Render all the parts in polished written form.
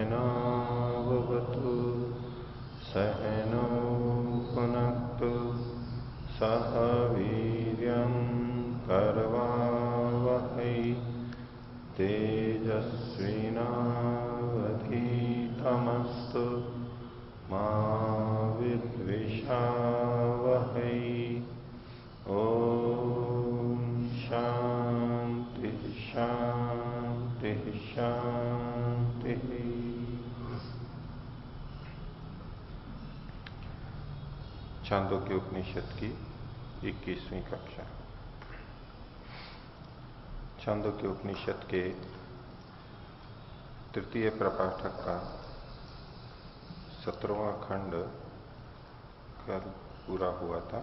सहनावतु सहनौ पुनक्तु सह वीर्यं करवावहै तेजस्विनावधीतमस्तु मा विद्विषावहै। ओम शांति शांति शांति। छांदोग्य उपनिषद की 21वीं कक्षा। छांदोग्य उपनिषद के तृतीय प्रपाठक का 17वां खंड कल पूरा हुआ था।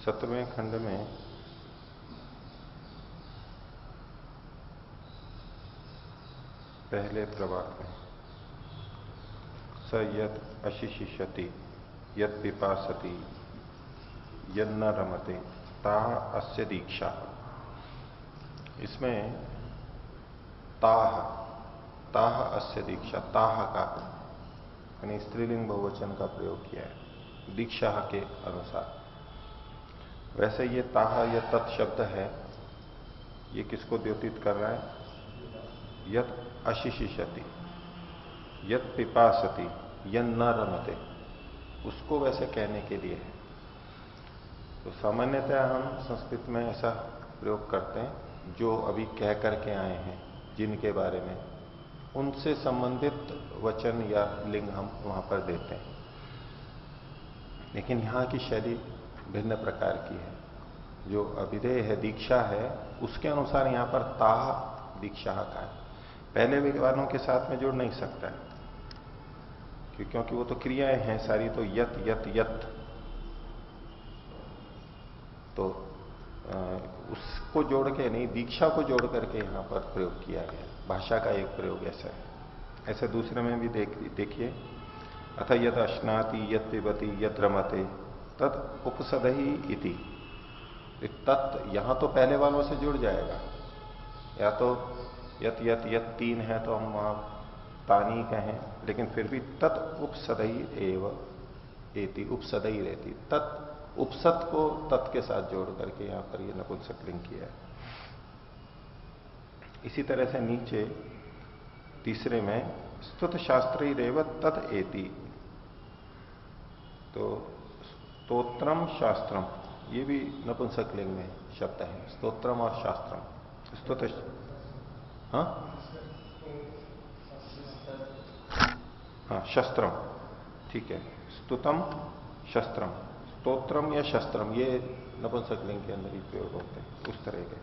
सत्रहवें खंड में पहले प्रवाक में स यत् अशिशिषति यत् पिपासति यन्न रमते ता अस्य दीक्षा। इसमें ताह ताह अस्य दीक्षा, ताह का यानी स्त्रीलिंग बहुवचन का प्रयोग किया है दीक्षा के अनुसार। वैसे ये ताह या तत्शब्द है, ये किसको द्योतित कर रहा है? यत् अशिशिषति यत् पिपासति यन्न रमते, उसको वैसे कहने के लिए है। तो सामान्यतः हम संस्कृत में ऐसा प्रयोग करते हैं, जो अभी कह करके आए हैं जिनके बारे में, उनसे संबंधित वचन या लिंग हम वहां पर देते हैं। लेकिन यहां की शैली भिन्न प्रकार की है। जो अभिधेय है, दीक्षा है, उसके अनुसार यहां पर ताह दीक्षा का है। पहले विद्वानों के साथ में जुड़ नहीं सकता है, क्योंकि वो तो क्रियाएं हैं सारी, तो यत यत यत, तो उसको जोड़ के नहीं, दीक्षा को जोड़ करके यहां पर प्रयोग किया गया। भाषा का एक प्रयोग ऐसा है। ऐसे दूसरे में भी देखिए, अथ यत अश्नाति यत पिबति यत रमते तत् उपसदहि इति। तत् यहां तो पहले वालों से जुड़ जाएगा, या तो यत यत यत तीन है तो हम वहां तानी कहें, लेकिन फिर भी तत् उपसदहि एव एति, उपसदहि रहती। तत् उपसत को तत् के साथ जोड़ करके यहां पर यह नपुंसकलिंग किया है। इसी तरह से नीचे तीसरे में स्तुत शास्त्री रेव तत् एति, तो स्तोत्रम शास्त्रम, ये भी नपुंसकलिंग में शब्द है, स्तोत्रम और शास्त्रम। स्तुत, हाँ शस्त्रम, ठीक है, स्तुतम शस्त्रम, स्तोत्रम या शस्त्रम, ये नपुंसकलिंग के अंदर ही प्रयोग होते हैं उस तरह के।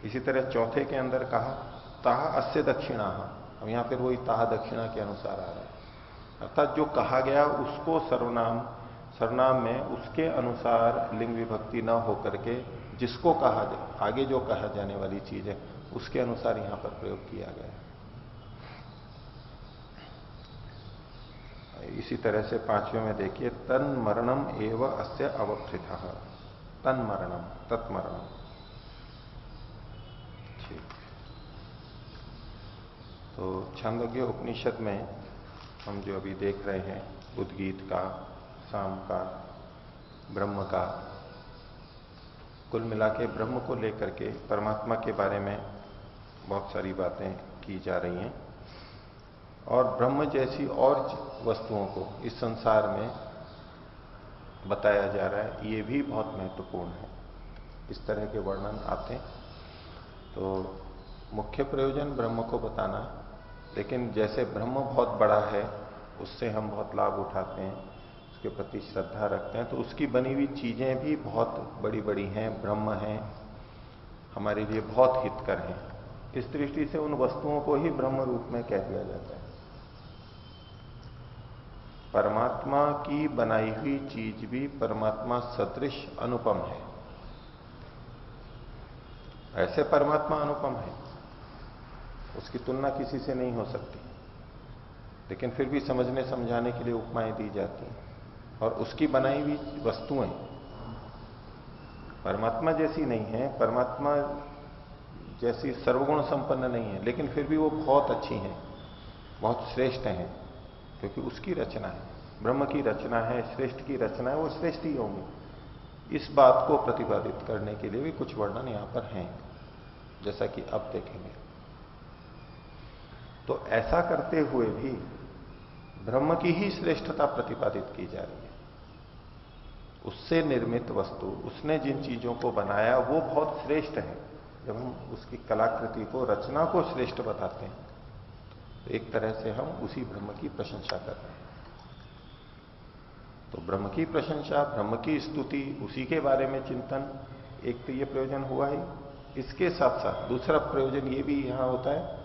इसी तरह चौथे के अंदर कहा ताह अस्य दक्षिणा, अब यहां फिर वही ताह दक्षिणा के अनुसार आ रहा है। अर्थात जो कहा गया उसको सर्वनाम में उसके अनुसार लिंग विभक्ति न होकर के जिसको कहा आगे जो कहा जाने वाली चीज है उसके अनुसार यहां पर प्रयोग किया गया है। इसी तरह से पांचवें में देखिए, तन मरणम एव अस्य अवक्षितः, तन मरणम तत्मरणम। ठीक, तो छांदोग्य उपनिषद में हम जो अभी देख रहे हैं, उद्गीत का, साम का, ब्रह्म का, कुल मिला के ब्रह्म को लेकर के परमात्मा के बारे में बहुत सारी बातें की जा रही हैं। और ब्रह्म जैसी और वस्तुओं को इस संसार में बताया जा रहा है, ये भी बहुत महत्वपूर्ण है। इस तरह के वर्णन आते हैं। तो मुख्य प्रयोजन ब्रह्म को बताना, लेकिन जैसे ब्रह्म बहुत बड़ा है, उससे हम बहुत लाभ उठाते हैं, उसके प्रति श्रद्धा रखते हैं, तो उसकी बनी हुई चीजें भी बहुत बड़ी बड़ी हैं, ब्रह्म हैं, हमारे लिए बहुत हितकर हैं। इस दृष्टि से उन वस्तुओं को ही ब्रह्म रूप में कह दिया जाता है। परमात्मा की बनाई हुई चीज भी परमात्मा सदृश अनुपम है। ऐसे परमात्मा अनुपम है, उसकी तुलना किसी से नहीं हो सकती, लेकिन फिर भी समझने समझाने के लिए उपमाएं दी जाती हैं। और उसकी बनाई हुई वस्तुएं परमात्मा जैसी नहीं है। परमात्मा जैसी सर्वगुण संपन्न नहीं है, लेकिन फिर भी वो बहुत अच्छी हैं, बहुत श्रेष्ठ हैं, क्योंकि उसकी रचना है, ब्रह्म की रचना है, श्रेष्ठ की रचना है, वो श्रेष्ठ ही होंगी। इस बात को प्रतिपादित करने के लिए भी कुछ वर्णन यहां पर हैं, जैसा कि अब देखेंगे। तो ऐसा करते हुए भी ब्रह्म की ही श्रेष्ठता प्रतिपादित की जा रही है। उससे निर्मित वस्तु, उसने जिन चीजों को बनाया वो बहुत श्रेष्ठ है। जब हम उसकी कलाकृति को, रचना को श्रेष्ठ बताते हैं, तो एक तरह से हम उसी ब्रह्म की प्रशंसा कर रहे हैं। तो ब्रह्म की प्रशंसा, ब्रह्म की स्तुति, उसी के बारे में चिंतन, एक तो ये प्रयोजन हुआ ही। इसके साथ साथ दूसरा प्रयोजन ये भी यहां होता है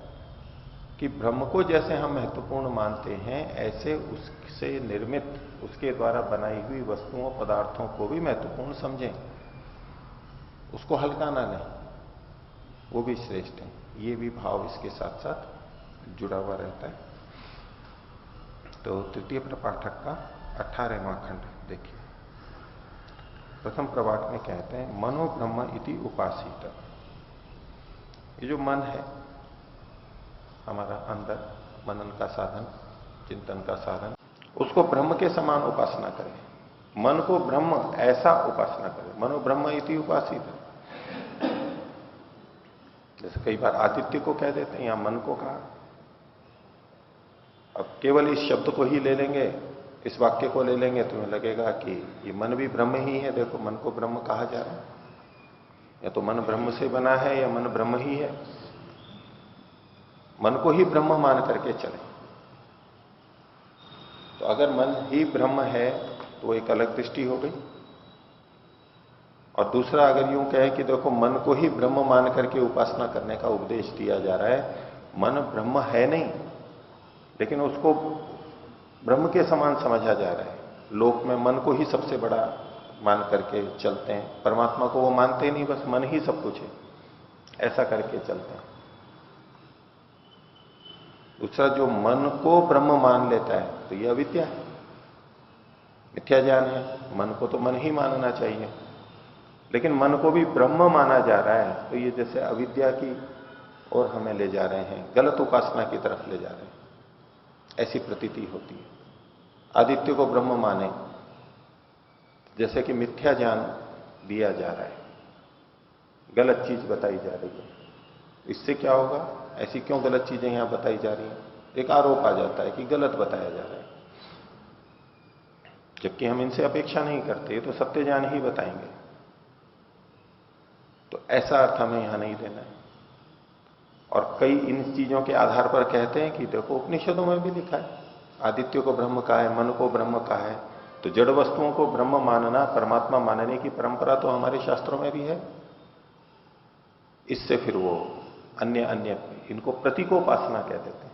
कि ब्रह्म को जैसे हम महत्वपूर्ण मानते हैं, ऐसे उससे निर्मित, उसके द्वारा बनाई हुई वस्तुओं, पदार्थों को भी महत्वपूर्ण समझें, उसको हल्का ना लें, वो भी श्रेष्ठ है। ये भी भाव इसके साथ साथ जुड़ा हुआ रहता है। तो तृतीय प्रपाठक का 18वां खंड देखिए। प्रथम प्रवाक में कहते हैं, मनो ब्रह्म इति उपासित। ये जो मन है हमारा अंदर, मनन का साधन, चिंतन का साधन, उसको ब्रह्म के समान उपासना करें। मन को ब्रह्म ऐसा उपासना करें। मनो ब्रह्म इति उपासित। जैसे कई बार आदित्य को कह देते हैं, यहां मन को कहा। अब केवल इस शब्द को ही ले लेंगे, इस वाक्य को ले लेंगे, तुम्हें लगेगा कि ये मन भी ब्रह्म ही है। देखो, मन को ब्रह्म कहा जा रहा है, या तो मन ब्रह्म से बना है या मन ब्रह्म ही है। मन को ही ब्रह्म मान करके चले। तो अगर मन ही ब्रह्म है तो एक अलग दृष्टि हो गई। और दूसरा, अगर यूं कहे कि देखो, मन को ही ब्रह्म मान करके उपासना करने का उपदेश दिया जा रहा है, मन ब्रह्म है नहीं, लेकिन उसको ब्रह्म के समान समझा जा रहा है। लोक में मन को ही सबसे बड़ा मान करके चलते हैं, परमात्मा को वो मानते ही नहीं, बस मन ही सब कुछ है, ऐसा करके चलते हैं। दूसरा, जो मन को ब्रह्म मान लेता है, तो यह अविद्या है, मिथ्या ज्ञान है। मन को तो मन ही मानना चाहिए, लेकिन मन को भी ब्रह्म माना जा रहा है, तो ये जैसे अविद्या की ओर हमें ले जा रहे हैं, गलत उपासना की तरफ ले जा रहे हैं, ऐसी प्रतीति होती है। आदित्य को ब्रह्म माने, जैसे कि मिथ्या ज्ञान दिया जा रहा है, गलत चीज बताई जा रही है। इससे क्या होगा? ऐसी क्यों गलत चीजें यहां बताई जा रही हैं? एक आरोप आ जाता है कि गलत बताया जा रहा है, जबकि हम इनसे अपेक्षा नहीं करते, तो सत्य ज्ञान ही बताएंगे। तो ऐसा अर्थ हमें यहां नहीं देना है। और कई इन चीजों के आधार पर कहते हैं कि देखो, उपनिषदों में भी लिखा है, आदित्य को ब्रह्म कहा है, मन को ब्रह्म कहा है। तो जड़ वस्तुओं को ब्रह्म मानना, परमात्मा मानने की परंपरा तो हमारे शास्त्रों में भी है। इससे फिर वो अन्य अन्य इनको प्रतीकोपासना कह देते हैं,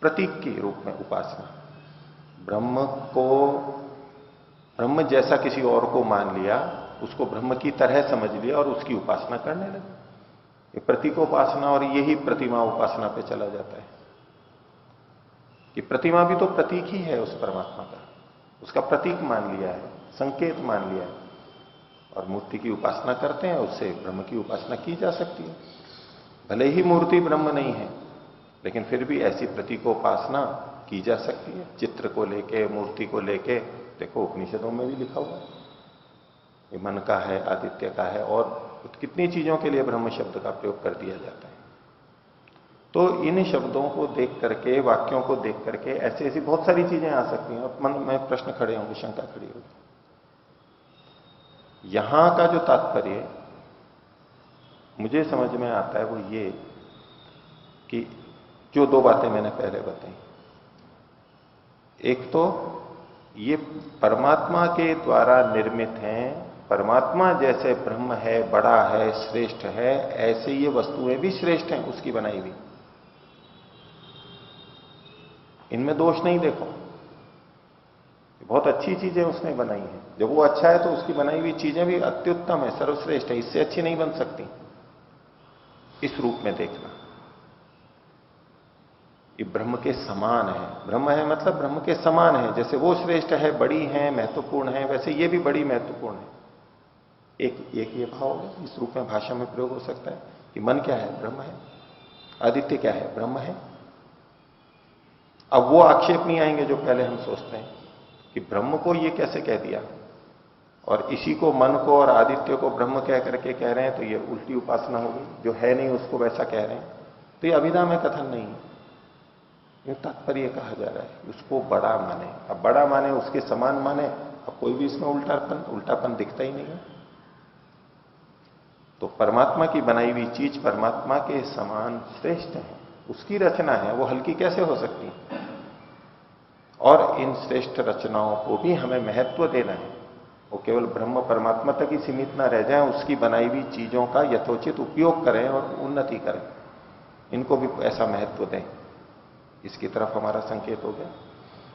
प्रतीक के रूप में उपासना। ब्रह्म को ब्रह्म जैसा किसी और को मान लिया, उसको ब्रह्म की तरह समझ लिया और उसकी उपासना करने लगे। ये प्रतीकोपासना और यही प्रतिमा उपासना पे चला जाता है कि प्रतिमा भी तो प्रतीक ही है उस परमात्मा का, उसका प्रतीक मान लिया है, संकेत मान लिया है, और मूर्ति की उपासना करते हैं, उससे ब्रह्म की उपासना की जा सकती है। भले ही मूर्ति ब्रह्म नहीं है, लेकिन फिर भी ऐसी प्रतीकोपासना की जा सकती है। चित्र को लेके, मूर्ति को लेके, देखो उपनिषदों में भी लिखा हुआ है, ये मन का है, आदित्य का है, और कितनी चीजों के लिए ब्रह्म शब्द का प्रयोग कर दिया जाता है। तो इन शब्दों को देख करके, वाक्यों को देख करके ऐसी ऐसी बहुत सारी चीजें आ सकती हैं, और मन में प्रश्न खड़े होंगे, शंका खड़ी होगी। यहां का जो तात्पर्य मुझे समझ में आता है वो ये कि जो दो बातें मैंने पहले बताई, एक तो ये परमात्मा के द्वारा निर्मित हैं, परमात्मा जैसे ब्रह्म है, बड़ा है, श्रेष्ठ है, ऐसे ये वस्तुएं भी श्रेष्ठ हैं उसकी बनाई हुई, इनमें दोष नहीं देखो। बहुत अच्छी चीजें उसने बनाई हैं, जब वो अच्छा है तो उसकी बनाई हुई चीजें भी अत्युत्तम है, सर्वश्रेष्ठ है, इससे अच्छी नहीं बन सकती। इस रूप में देखना, ये ब्रह्म के समान है। ब्रह्म है मतलब ब्रह्म के समान है, जैसे वो श्रेष्ठ है, बड़ी है, महत्वपूर्ण है, वैसे ये भी बड़ी महत्वपूर्ण है। एक ये भाव इस रूप में भाषा में प्रयोग हो सकता है। कि मन क्या है? ब्रह्म है। आदित्य क्या है? ब्रह्म है। अब वो आक्षेप नहीं आएंगे जो पहले हम सोचते हैं कि ब्रह्म को ये कैसे कह दिया, और इसी को मन को और आदित्य को ब्रह्म कह करके कह रहे हैं, तो ये उल्टी उपासना होगी। जो है नहीं उसको वैसा कह रहे हैं, तो ये अभिधा में कथन नहीं है। ये तात्पर्य कहा जा रहा है उसको बड़ा माने। अब बड़ा माने उसके समान माने, अब कोई भी इसमें उल्टापन दिखता ही नहीं है। तो परमात्मा की बनाई हुई चीज परमात्मा के समान श्रेष्ठ है, उसकी रचना है, वो हल्की कैसे हो सकती है? और इन श्रेष्ठ रचनाओं को भी हमें महत्व देना है। वो केवल ब्रह्म परमात्मा तक ही सीमित ना रह जाए, उसकी बनाई हुई चीजों का यथोचित उपयोग करें और उन्नति करें, इनको भी ऐसा महत्व दें। इसकी तरफ हमारा संकेत हो गया।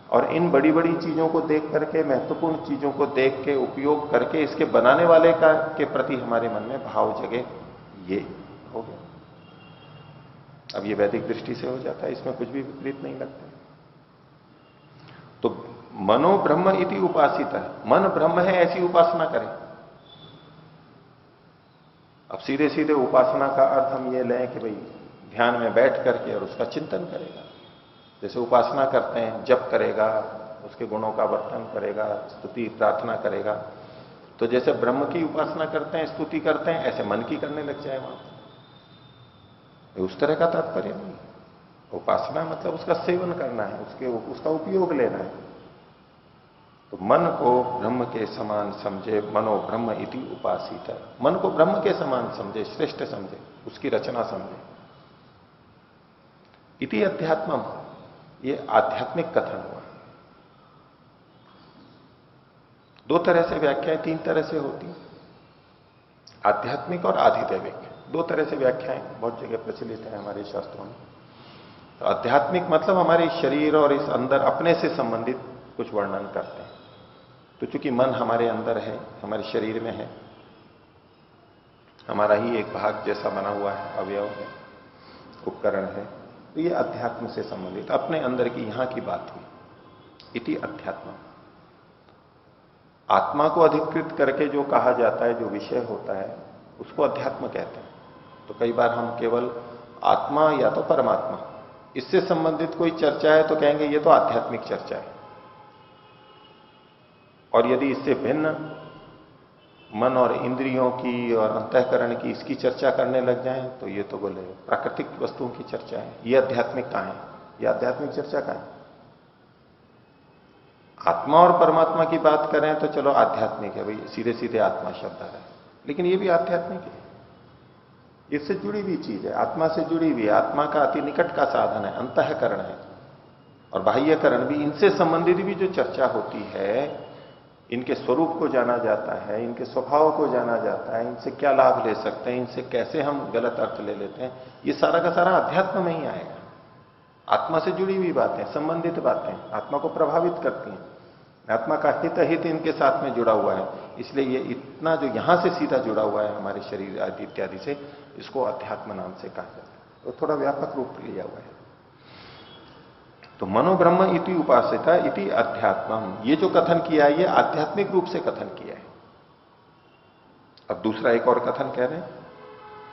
और इन बड़ी बड़ी चीजों को देख करके, महत्वपूर्ण चीजों को देख के, उपयोग करके, इसके बनाने वाले का के प्रति हमारे मन में भाव जगे, ये हो गया। अब ये वैदिक दृष्टि से हो जाता है, इसमें कुछ भी विपरीत नहीं लगता। तो मनो ब्रह्म इति उपासिता, मन ब्रह्म है ऐसी उपासना करें। अब सीधे सीधे उपासना का अर्थ हम ये लें कि भाई ध्यान में बैठ करके और उसका चिंतन करेगा। जैसे उपासना करते हैं, जप करेगा, उसके गुणों का वर्णन करेगा, स्तुति प्रार्थना करेगा, तो जैसे ब्रह्म की उपासना करते हैं, स्तुति करते हैं, ऐसे मन की करने लग जाए वहां। उस तरह का तात्पर्य नहीं। उपासना मतलब उसका सेवन करना है, उसका उपयोग लेना है। तो मन को ब्रह्म के समान समझे, मनो ब्रह्म इति उपासित है। मन को ब्रह्म के समान समझे, श्रेष्ठ समझे, उसकी रचना समझे। इति अध्यात्मम, ये आध्यात्मिक कथन हुआ। दो तरह से व्याख्याएं, तीन तरह से होती, आध्यात्मिक और आधिदैविक, दो तरह से व्याख्याएं बहुत जगह प्रचलित है हमारे शास्त्रों में। तो आध्यात्मिक मतलब हमारे शरीर और इस अंदर अपने से संबंधित कुछ वर्णन करते हैं। तो चूंकि मन हमारे अंदर है, हमारे शरीर में है, हमारा ही एक भाग जैसा बना हुआ है, अवयव है, उपकरण है, तो ये अध्यात्म से संबंधित अपने अंदर की यहां की बात हुई। इति अध्यात्म, आत्मा को अधिकृत करके जो कहा जाता है, जो विषय होता है, उसको अध्यात्म कहते हैं। तो कई बार हम केवल आत्मा या तो परमात्मा, इससे संबंधित कोई चर्चा है तो कहेंगे ये तो आध्यात्मिक चर्चा है। और यदि इससे भिन्न मन और इंद्रियों की और अंतःकरण की इसकी चर्चा करने लग जाएं, तो ये तो बोले प्राकृतिक वस्तुओं की चर्चा है, ये आध्यात्मिक कहां है? ये आध्यात्मिक चर्चा कहां है? आत्मा और परमात्मा की बात करें तो चलो आध्यात्मिक है भाई, सीधे सीधे आत्मा शब्द आ रहा है, लेकिन ये भी आध्यात्मिक है, इससे जुड़ी हुई चीज है, आत्मा से जुड़ी हुई, आत्मा का अति निकट का साधन है, अंतःकरण है। और बाह्यकरण भी, इनसे संबंधित भी जो चर्चा होती है, इनके स्वरूप को जाना जाता है, इनके स्वभाव को जाना जाता है, इनसे क्या लाभ ले सकते हैं, इनसे कैसे हम गलत अर्थ ले लेते हैं, ये सारा का सारा अध्यात्म में ही आएगा। आत्मा से जुड़ी हुई बातें, संबंधित बातें, आत्मा को प्रभावित करती हैं, आत्मा का हित इनके साथ में जुड़ा हुआ है। इसलिए ये इतना जो यहां से सीधा जुड़ा हुआ है हमारे शरीर आदि इत्यादि से, इसको अध्यात्म नाम से कहा जाता है। तो थोड़ा व्यापक रूप लिया हुआ है। तो मनोब्रह्म इति उपासिता इति अध्यात्मम, ये जो कथन किया है ये आध्यात्मिक रूप से कथन किया है। अब दूसरा एक और कथन कह रहे हैं,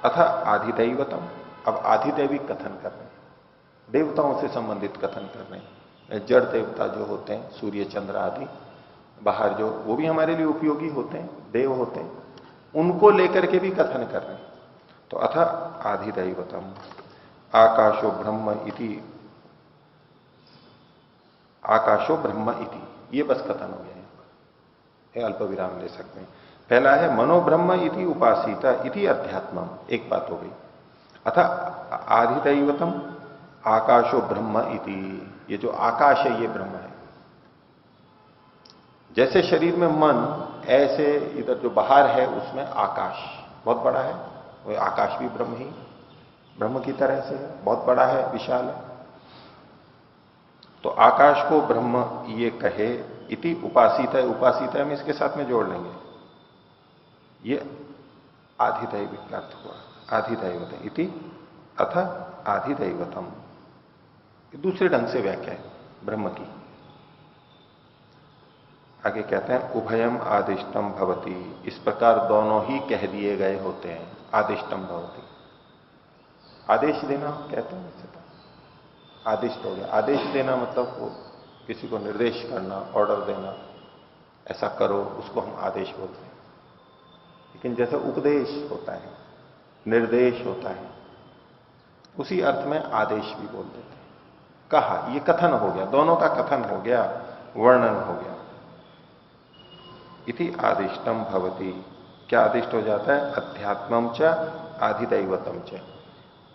अथा आधिदैवतम, अब आधिदैविक कथन कर रहे हैं, देवताओं से संबंधित कथन कर रहे हैं। जड़ देवता जो होते हैं, सूर्य चंद्र आदि बाहर जो, वो भी हमारे लिए उपयोगी होते हैं, देव होते हैं, उनको लेकर के भी कथन कर रहे हैं। तो अथा आधिदैवतम आकाशो ब्रह्म इति, आकाशो ब्रह्म इति, ये बस कथन हो गया, अल्प विराम ले सकते हैं। पहला है मनोब्रह्म इति उपासिता इति अध्यात्मम, एक बात हो गई। अथा आधिदैवतम आकाशो ब्रह्म इति, ये जो आकाश है ये ब्रह्म है। जैसे शरीर में मन, ऐसे इधर जो बाहर है उसमें आकाश बहुत बड़ा है, वो आकाश भी ब्रह्म ही, ब्रह्म की तरह से है, बहुत बड़ा है, विशाल है। तो आकाश को ब्रह्म ये कहे, इति उपासित है, उपासित है हम इसके साथ में जोड़ लेंगे, ये आधिदैविक अर्थ हुआ, आधिदैवत इति अथ आधिदैवतम, दूसरे ढंग से व्याख्या है ब्रह्म की। आगे कहते हैं उभयम आदिष्टम भवति, इस प्रकार दोनों ही कह दिए गए होते हैं, आदिष्टम भवति। आदेश देना कहते हैं वैसे तो। आदिष्ट हो गया। आदेश देना मतलब वो किसी को निर्देश करना, ऑर्डर देना, ऐसा करो, उसको हम आदेश बोलते हैं। लेकिन जैसे उपदेश होता है, निर्देश होता है, उसी अर्थ में आदेश भी बोल देते हैं। कहा, ये कथन हो गया, दोनों का कथन हो गया, वर्णन हो गया। इति आदिष्टम भवति। क्या आदिष्ट हो जाता है? अध्यात्मम च आधिदैवतम च।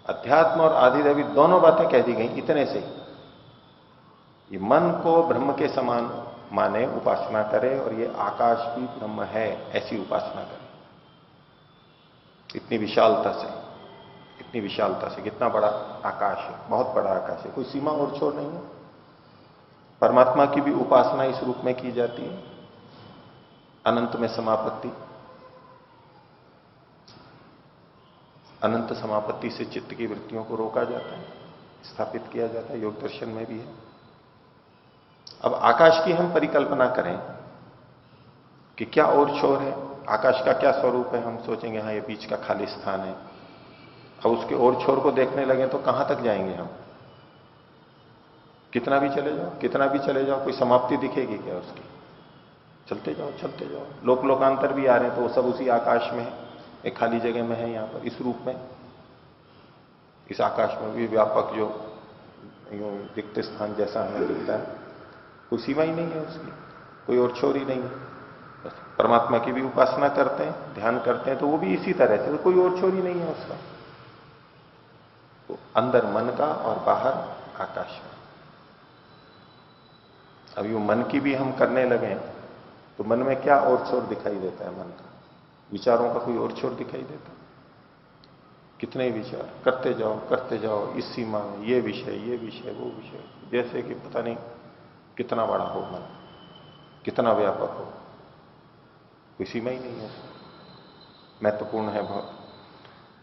अध्यात्म और आधिदैविक दोनों बातें कह दी गई इतने से ही। ये मन को ब्रह्म के समान माने, उपासना करे, और ये आकाश भी ब्रह्म है ऐसी उपासना करे। इतनी विशालता से, इतनी विशालता से, कितना बड़ा आकाश है, बहुत बड़ा आकाश है, कोई सीमा और छोर नहीं है। परमात्मा की भी उपासना इस रूप में की जाती है, अनंत में समापत्ति। अनंत समापत्ति से चित्त की वृत्तियों को रोका जाता है, स्थापित किया जाता है, योग दर्शन में भी है। अब आकाश की हम परिकल्पना करें कि क्या और छोर है, आकाश का क्या स्वरूप है, हम सोचेंगे हाँ ये बीच का खाली स्थान है। अब उसके और छोर को देखने लगे तो कहां तक जाएंगे हम? कितना भी चले जाओ, कितना भी चले जाओ, कोई समाप्ति दिखेगी क्या उसकी? चलते जाओ, चलते जाओ। लोक लोकांतर भी आ रहे हैं तो वो सब उसी आकाश में है, एक खाली जगह में है, यहां पर इस रूप में। इस आकाश में भी व्यापक जो रिक्त स्थान जैसा हमें दिखता है, कोई सीमा ही नहीं है उसकी, कोई और छोर ही नहीं है। परमात्मा की भी उपासना करते हैं, ध्यान करते हैं, तो वो भी इसी तरह से, तो कोई और छोर ही नहीं है उसका। तो अंदर मन का और बाहर आकाश का। अब ये मन की भी हम करने लगे तो मन में क्या और छोर दिखाई देता है? मन का, विचारों का कोई और छोर दिखाई देता है? कितने विचार करते जाओ इस सीमा में, ये विषय वो विषय, जैसे कि पता नहीं कितना बड़ा हो मन, कितना व्यापक हो, कोई सीमा ही नहीं है, महत्वपूर्ण है बहुत।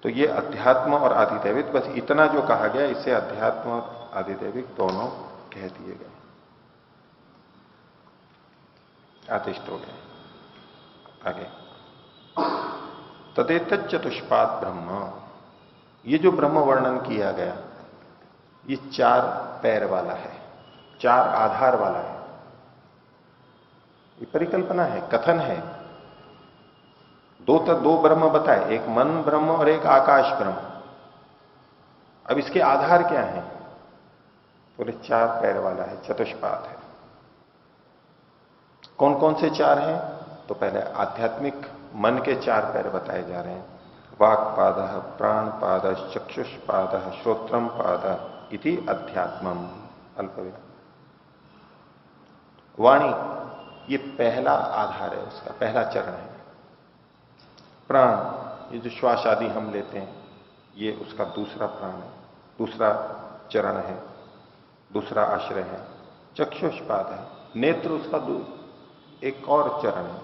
तो ये अध्यात्म और आधिदैविक, बस इतना जो कहा गया, इससे अध्यात्म और आधिदैविक दोनों कह दिए गए, आदिष्ट हो गए। आगे, तदेतत् चतुष्पाद ब्रह्म। ये जो ब्रह्म वर्णन किया गया, ये 4 पैर वाला है, 4 आधार वाला है। ये परिकल्पना है, कथन है। दो ब्रह्म बताए, एक मन ब्रह्म और एक आकाश ब्रह्म। अब इसके आधार क्या है? बोले 4 पैर वाला है, चतुष्पाद है। कौन कौन से 4 हैं? तो पहले आध्यात्मिक मन के 4 पैर बताए जा रहे हैं। वाक्पाद, प्राणपाद, चक्षुष्पाद, श्रोत्रम पाद इति अध्यात्मम। अल्पविराम। वाणी, ये पहला आधार है, उसका पहला चरण है। प्राण, ये जो श्वास आदि हम लेते हैं, ये उसका दूसरा प्राण है, दूसरा चरण है, दूसरा आश्रय है। चक्षुष्पाद है, नेत्र उसका एक और चरण है,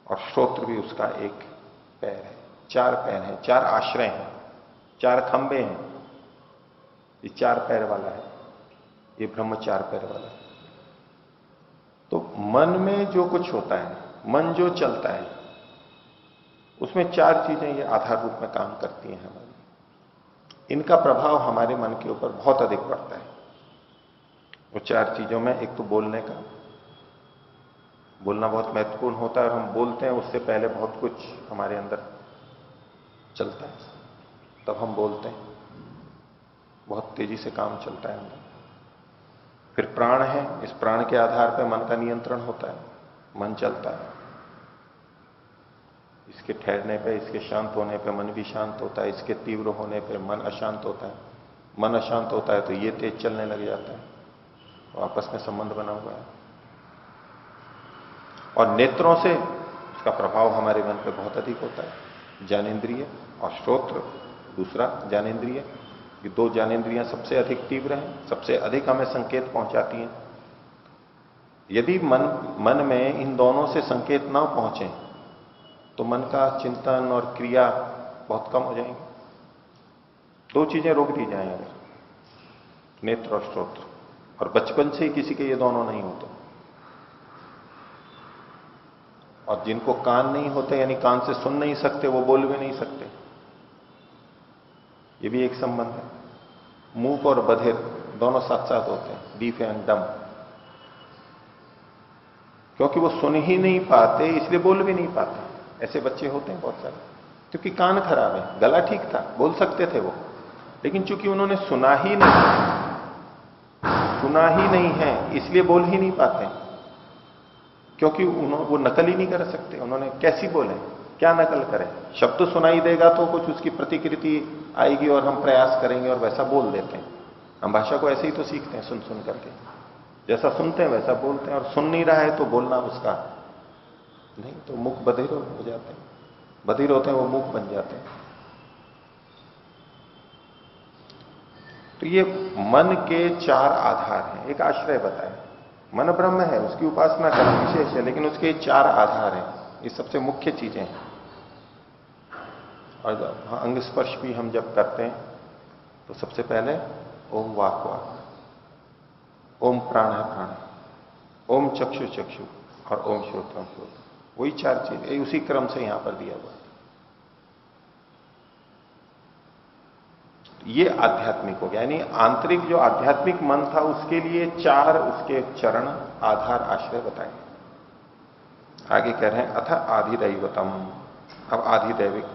और श्रोत्र भी उसका एक पैर है। 4 पैर हैं, 4 आश्रय हैं, 4 खंबे हैं। ये 4 पैर वाला है, ये ब्रह्म 4 पैर वाला है। तो मन में जो कुछ होता है, मन जो चलता है, उसमें 4 चीजें ये आधार रूप में काम करती हैं हमारी। इनका प्रभाव हमारे मन के ऊपर बहुत अधिक पड़ता है। वो 4 चीजों में, एक तो बोलने का, बोलना बहुत महत्वपूर्ण होता है, और हम बोलते हैं उससे पहले बहुत कुछ हमारे अंदर चलता है, तब हम बोलते हैं, बहुत तेजी से काम चलता है अंदर। फिर प्राण है, इस प्राण के आधार पर मन का नियंत्रण होता है, मन चलता है। इसके ठहरने पे, इसके शांत होने पे मन भी शांत होता है, इसके तीव्र होने पे मन अशांत होता है। मन अशांत होता है तो ये तेज चलने लग जाता है, तो आपस में संबंध बना हुआ है। और नेत्रों से उसका प्रभाव हमारे मन पे बहुत अधिक होता है। ज्ञानेंद्रिय और श्रोत्र दूसरा ज्ञानेंद्रिय, ये 2 ज्ञानेंद्रियां सबसे अधिक तीव्र हैं, सबसे अधिक हमें संकेत पहुंचाती हैं। यदि मन में इन दोनों से संकेत ना पहुंचे तो मन का चिंतन और क्रिया बहुत कम हो जाएंगे। 2 चीजें रोक दी जाएं अगर, नेत्र और श्रोत्र, और बचपन से ही किसी के ये दोनों नहीं होते। और जिनको कान नहीं होते, यानी कान से सुन नहीं सकते, वो बोल भी नहीं सकते। ये भी एक संबंध है। मूक और बधिर दोनों साथ साथ होते हैं, डीफ एंड डम। क्योंकि वो सुन ही नहीं पाते इसलिए बोल भी नहीं पाते। ऐसे बच्चे होते हैं बहुत सारे, क्योंकि कान खराब है, गला ठीक था, बोल सकते थे वो, लेकिन चूंकि उन्होंने सुना ही नहीं है इसलिए बोल ही नहीं पाते। क्योंकि वो नकल ही नहीं कर सकते, उन्होंने कैसी बोले, क्या नकल करें। शब्द सुनाई देगा तो कुछ उसकी प्रतिकृति आएगी और हम प्रयास करेंगे और वैसा बोल देते हैं। हम भाषा को ऐसे ही तो सीखते हैं, सुन सुन करके, जैसा सुनते हैं वैसा बोलते हैं। और सुन नहीं रहा है तो बोलना उसका नहीं, तो मुख बधिर हो जाते हैं, बधिर होते हैं वो मुख बन जाते हैं। तो ये मन के चार आधार हैं। एक आश्रय बताए, मन ब्रह्म है, उसकी उपासना करना विशेष है, लेकिन उसके चार आधार हैं, ये सबसे मुख्य चीजें हैं। और अंग स्पर्श भी हम जब करते हैं तो सबसे पहले ओम वाक, ओम प्राण है प्राण, ओम चक्षु चक्षु, और ओम श्रोत्रम श्रोत्र। वही चार चीज उसी क्रम से यहां पर दिया हुआ है। ये आध्यात्मिक हो गया, यानी आंतरिक जो आध्यात्मिक मन था उसके लिए चार उसके चरण आधार आश्रय बताए। आगे कह रहे हैं अथ आधिदैवतम। अब आधिदैविक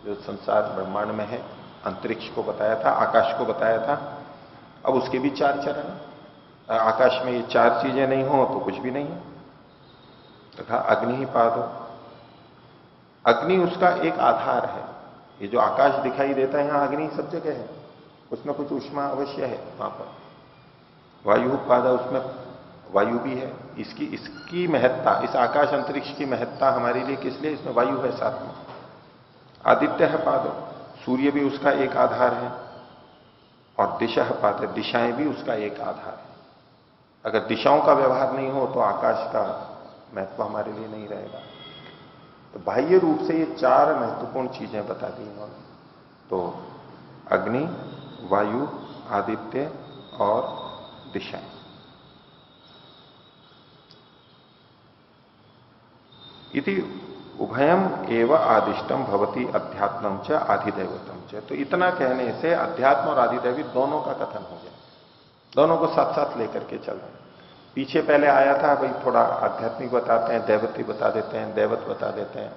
जो संसार ब्रह्मांड में है, अंतरिक्ष को बताया था, आकाश को बताया था, अब उसके भी चार चरण। आकाश में ये चार चीजें नहीं हो तो कुछ भी नहीं है। तथा अग्नि ही पादो, अग्नि उसका एक आधार है। ये जो आकाश दिखाई देता है यहां अग्नि सब जगह है, कुछ ना कुछ ऊष्मा अवश्य है वहां पर। वायु पादा, उसमें वायु भी है। इसकी महत्ता, इस आकाश अंतरिक्ष की महत्ता हमारे लिए किस लिए, इसमें वायु है साथ में। आदित्य है पादो, सूर्य भी उसका एक आधार है। और दिशा पाद, दिशाएं भी उसका एक आधार है। अगर दिशाओं का व्यवहार नहीं हो तो आकाश का महत्व हमारे लिए नहीं रहेगा। तो बाह्य रूप से ये चार महत्वपूर्ण चीजें बता दी इन्होंने। तो अग्नि, वायु, आदित्य और दिशाएं। इति उभयम एव आदिष्टम भवती अध्यात्मम च आधिदैवतम च। तो इतना कहने से अध्यात्म और आधिदैविक दोनों का कथन हो गया, दोनों को साथ साथ लेकर के चल रहे हैं। पीछे पहले आया था भाई थोड़ा आध्यात्मिक बताते हैं, दैवती बता देते हैं, दैवत बता देते हैं,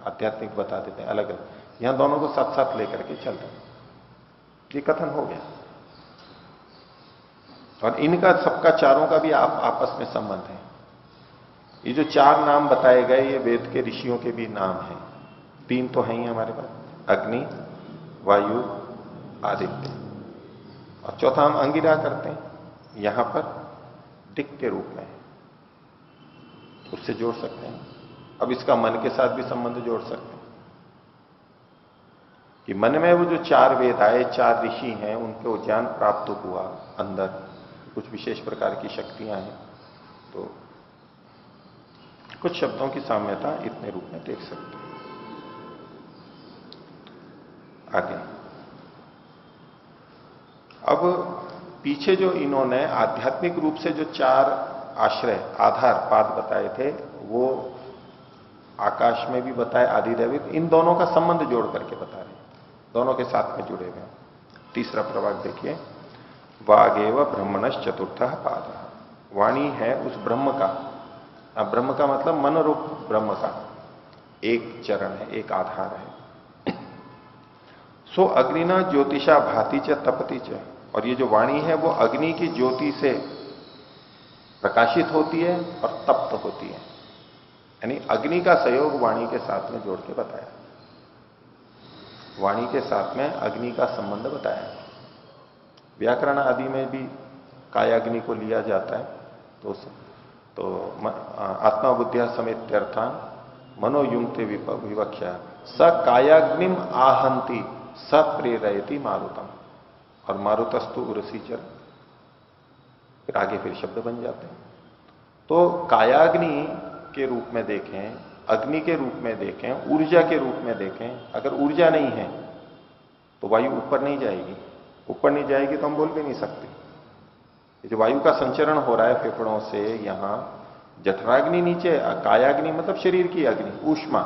आध्यात्मिक बता देते हैं, अलग अलग। यहां दोनों को साथ साथ लेकर के चल रहे हैं, ये कथन हो गया। और इनका सबका चारों का भी आपस में संबंध है। ये जो चार नाम बताए गए ये वेद के ऋषियों के भी नाम हैं। तीन तो हैं ही हमारे पास, अग्नि, वायु, आदित्य, और चौथा हम अंगिरा करते हैं, यहां पर दिक् के रूप में, उससे जोड़ सकते हैं। अब इसका मन के साथ भी संबंध जोड़ सकते हैं कि मन में वो जो चार वेद आए, चार ऋषि हैं, उनको ज्ञान प्राप्त हुआ, अंदर कुछ विशेष प्रकार की शक्तियां हैं, तो कुछ शब्दों की साम्यता इतने रूप में देख सकते हैं। आगे अब पीछे जो इन्होंने आध्यात्मिक रूप से जो चार आश्रय आधार पाद बताए थे वो आकाश में भी बताए, आदिदैविक, इन दोनों का संबंध जोड़ करके बता रहे हैं, दोनों के साथ में जुड़े हुए हैं। तीसरा प्रभाग देखिए, वागेव ब्रह्मणश्च चतुर्थ पाद। वाणी है उस ब्रह्म का, अब ब्रह्म का मतलब मन रूप ब्रह्म का एक चरण है, एक आधार है। सो अग्निना ज्योतिषा भाति च तपति च। और ये जो वाणी है वो अग्नि की ज्योति से प्रकाशित होती है और तप्त होती है, यानी अग्नि का सहयोग वाणी के साथ में जोड़ के बताया, वाणी के साथ में अग्नि का संबंध बताया। व्याकरण आदि में भी कायाग्नि को लिया जाता है। तो आत्मा बुद्धिया समेत्यर्थान मनोयुंक्ते विवक्षा स कायाग्निम आहंति स प्रेरयति मारुतम। और मारुतस्तु उरसीचर, फिर आगे फिर शब्द बन जाते हैं। तो कायाग्नि के रूप में देखें, अग्नि के रूप में देखें, ऊर्जा के रूप में देखें। अगर ऊर्जा नहीं है तो वायु ऊपर नहीं जाएगी, ऊपर नहीं जाएगी तो हम बोल भी नहीं सकते। जो वायु का संचरण हो रहा है फेफड़ों से, यहां जठराग्नि नीचे, कायाग्नि मतलब शरीर की अग्नि, ऊष्मा।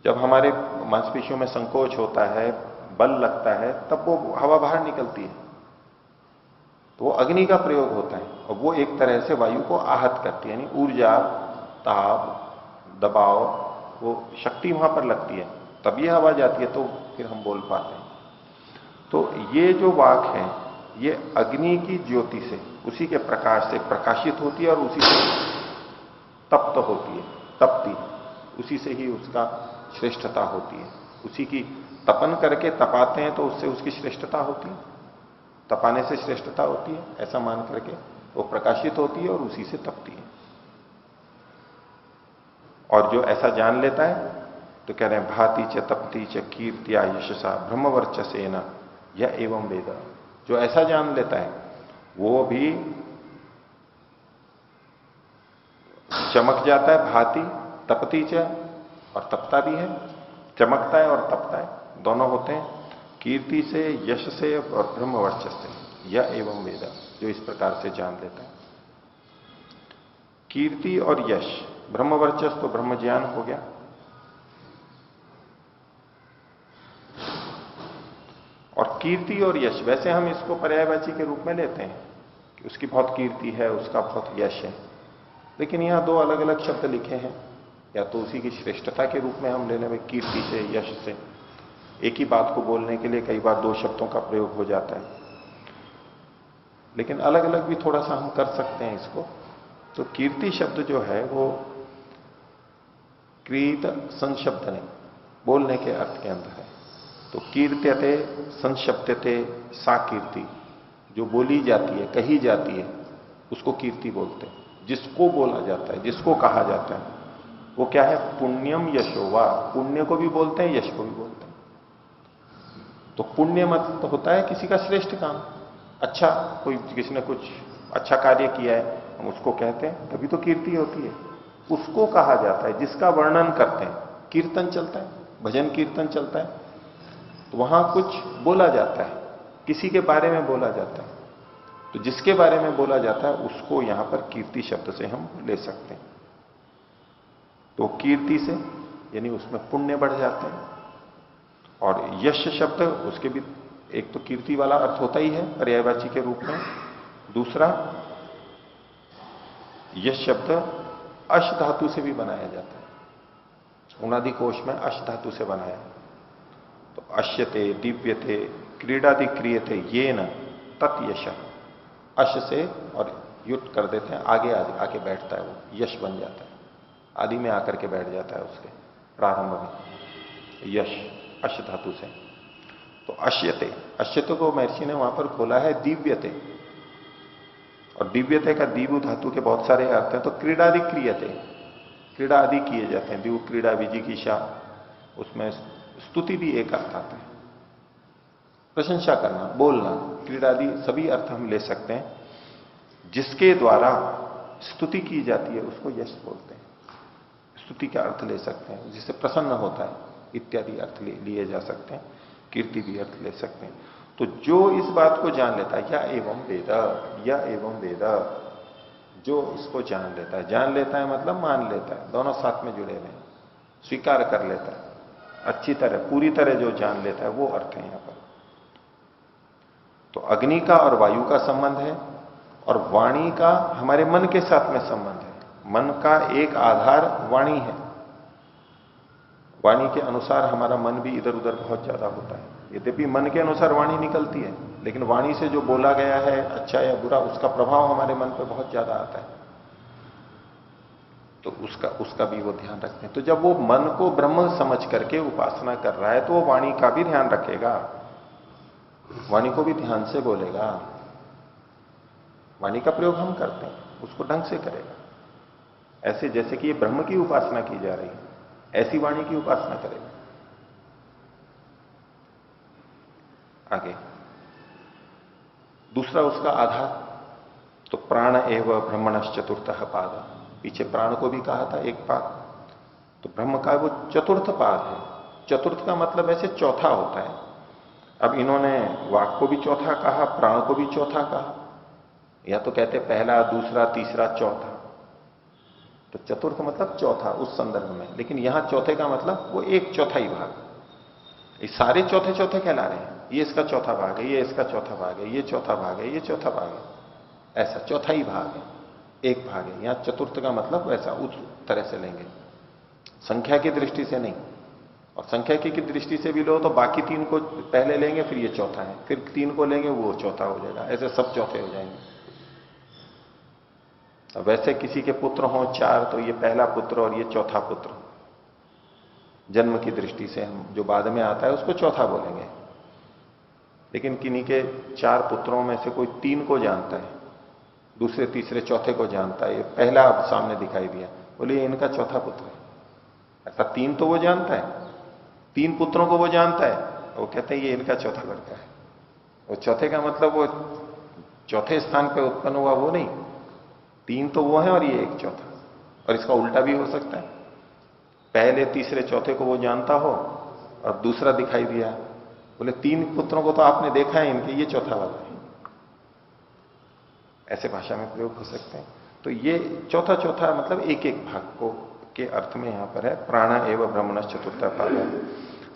जब हमारे मांसपेशियों में संकोच होता है, बल लगता है तब वो हवा बाहर निकलती है, तो वो अग्नि का प्रयोग होता है और वो एक तरह से वायु को आहत करती है, यानी ऊर्जा, ताप, दबाव, वो शक्ति वहां पर लगती है, तब ये हवा जाती है, तो फिर हम बोल पाते हैं। तो ये जो वाक है ये अग्नि की ज्योति से, उसी के प्रकाश से प्रकाशित होती है और उसी से तप्त होती है, तपती है, उसी से ही उसका श्रेष्ठता होती है। उसी की तपन करके तपाते हैं तो उससे उसकी श्रेष्ठता होती है, तपाने से श्रेष्ठता होती है, ऐसा मान करके वो प्रकाशित होती है और उसी से तपती है। और जो ऐसा जान लेता है तो कह रहे हैं भाति च तपती च कीर्तिया यशसा ब्रह्मवर्चसेन यह एवं वेद। जो ऐसा जान लेता है वो भी चमक जाता है, भाति तपती च, और तपता भी है, चमकता है और तपता है, दोनों होते हैं, कीर्ति से, यश से और ब्रह्मवर्चस से, यह एवं वेद, जो इस प्रकार से जान लेता है। कीर्ति और यश, ब्रह्मवर्चस तो ब्रह्म ज्ञान हो गया, और कीर्ति और यश वैसे हम इसको पर्यायवाची के रूप में लेते हैं कि उसकी बहुत कीर्ति है, उसका बहुत यश है, लेकिन यहां दो अलग अलग शब्द लिखे हैं, या तो उसी की श्रेष्ठता के रूप में हम ले लें, कीर्ति से, यश से, एक ही बात को बोलने के लिए कई बार दो शब्दों का प्रयोग हो जाता है, लेकिन अलग अलग भी थोड़ा सा हम कर सकते हैं इसको। तो कीर्ति शब्द जो है वो क्रीत संशब्द नहीं, बोलने के अर्थ के अंदर है। तो कीर्त्यते संशब्दते सा कीर्ति, जो बोली जाती है, कही जाती है, उसको कीर्ति बोलते हैं। जिसको बोला जाता है, जिसको कहा जाता है, वो क्या है, पुण्यम यशोवा, पुण्य को भी बोलते हैं, यश को भी बोलते हैं। तो पुण्य मतलब होता है किसी का श्रेष्ठ काम, अच्छा, कोई किसी ने कुछ अच्छा कार्य किया है, हम उसको कहते हैं, तभी तो कीर्ति होती है। उसको कहा जाता है जिसका वर्णन करते हैं, कीर्तन चलता है, भजन कीर्तन चलता है, तो वहां कुछ बोला जाता है, किसी के बारे में बोला जाता है, तो जिसके बारे में बोला जाता है उसको यहां पर कीर्ति शब्द से हम ले सकते हैं। तो कीर्ति से यानी उसमें पुण्य बढ़ जाते हैं, और यश शब्द उसके भी एक तो कीर्ति वाला अर्थ होता ही है पर्यायवाची के रूप में, दूसरा यश शब्द अश धातु से भी बनाया जाता है, उनादि कोश में अश धातु से बनाया है। तो अश्यते, दिव्यते, क्रीडादि क्रियते ये न तत् यश, अश से और युक्त कर देते हैं, आगे आके बैठता है, वो यश बन जाता है, आदि में आकर के बैठ जाता है उसके प्रारंभ में, यश अश धातु से। तो अश्यते, अश्यते को महर्षि ने वहां पर खोला है दिव्यते, और दिव्यते का दीवु धातु के बहुत सारे अर्थ हैं। तो क्रीडादि क्रियते, क्रीड़ा आदि किए जाते हैं, दिवु क्रीड़ा विजिगीषा, उसमें स्तुति भी एक अर्थ आता है, प्रशंसा करना, बोलना, क्रीड़ादि सभी अर्थ हम ले सकते हैं। जिसके द्वारा स्तुति की जाती है उसको यश बोलते हैं, स्तुति का अर्थ ले सकते हैं, जिससे प्रसन्न होता है इत्यादि अर्थ लिए जा सकते हैं, कीर्ति भी अर्थ ले सकते हैं। तो जो इस बात को जान लेता है, या एवं वेद, या एवं वेद, जो इसको जान लेता है मतलब मान लेता है, दोनों साथ में जुड़े हुए हैं, स्वीकार कर लेता है, अच्छी तरह पूरी तरह जो जान लेता है, वो अर्थ है यहां पर। तो अग्नि का और वायु का संबंध है, और वाणी का हमारे मन के साथ में संबंध है। मन का एक आधार वाणी है, वाणी के अनुसार हमारा मन भी इधर उधर बहुत ज्यादा होता है। यद्यपि मन के अनुसार वाणी निकलती है, लेकिन वाणी से जो बोला गया है, अच्छा या बुरा, उसका प्रभाव हमारे मन पर बहुत ज्यादा आता है, तो उसका भी वो ध्यान रखते हैं। तो जब वो मन को ब्रह्म समझ करके उपासना कर रहा है, तो वो वाणी का भी ध्यान रखेगा, वाणी को भी ध्यान से बोलेगा, वाणी का प्रयोग हम करते हैं, उसको ढंग से करेगा, ऐसे जैसे कि ये ब्रह्म की उपासना की जा रही है, ऐसी वाणी की उपासना करेगा। आगे दूसरा उसका आधार, तो प्राण एवं ब्रह्मणश्च चतुर्थः पाद, पीछे प्राण को भी कहा था एक पाद, तो ब्रह्म का वो चतुर्थ पाद है। चतुर्थ का मतलब ऐसे चौथा होता है। अब इन्होंने वाक को भी चौथा कहा, प्राण को भी चौथा कहा, या तो कहते पहला, दूसरा, तीसरा, चौथा, तो चतुर्थ मतलब चौथा उस संदर्भ में, लेकिन यहां चौथे का मतलब वो एक चौथाई भाग, ये सारे चौथे चौथे कहला रहे हैं। ये इसका चौथा भाग है, ये इसका चौथा भाग है, ये चौथा भाग है, ये चौथा भाग है, ऐसा चौथा ही भाग है, एक भाग है। यहां चतुर्थ का मतलब वैसा उस तरह से लेंगे, संख्या की दृष्टि से नहीं। और संख्या की दृष्टि से भी लो तो बाकी तीन को पहले लेंगे, फिर ये चौथा है, फिर तीन को लेंगे वो चौथा हो जाएगा, ऐसे सब चौथे हो जाएंगे। अब वैसे किसी के पुत्र हों चार तो ये पहला पुत्र और ये चौथा पुत्र, जन्म की दृष्टि से हम जो बाद में आता है उसको चौथा बोलेंगे। लेकिन किन्हीं के चार पुत्रों में से कोई तीन को जानता है, दूसरे तीसरे चौथे को जानता है, ये पहला अब सामने दिखाई दिया, बोले ये इनका चौथा पुत्र है। ऐसा तीन तो वो जानता है, तीन पुत्रों को वो जानता है, वो कहते हैं ये इनका चौथा लड़का है। वो चौथे का मतलब वो चौथे स्थान पे उत्पन्न हुआ वो नहीं, तीन तो वो है और ये एक चौथा। और इसका उल्टा भी हो सकता है, पहले तीसरे चौथे को वो जानता हो और दूसरा दिखाई दिया, बोले तीन पुत्रों को तो आपने देखा है, इनके ये चौथा वाला है। ऐसे भाषा में प्रयोग हो सकते हैं। तो ये चौथा चौथा मतलब एक एक भाग को के अर्थ में यहां पर है। प्राण एवं ब्रह्मण चतुर्थ पाद है।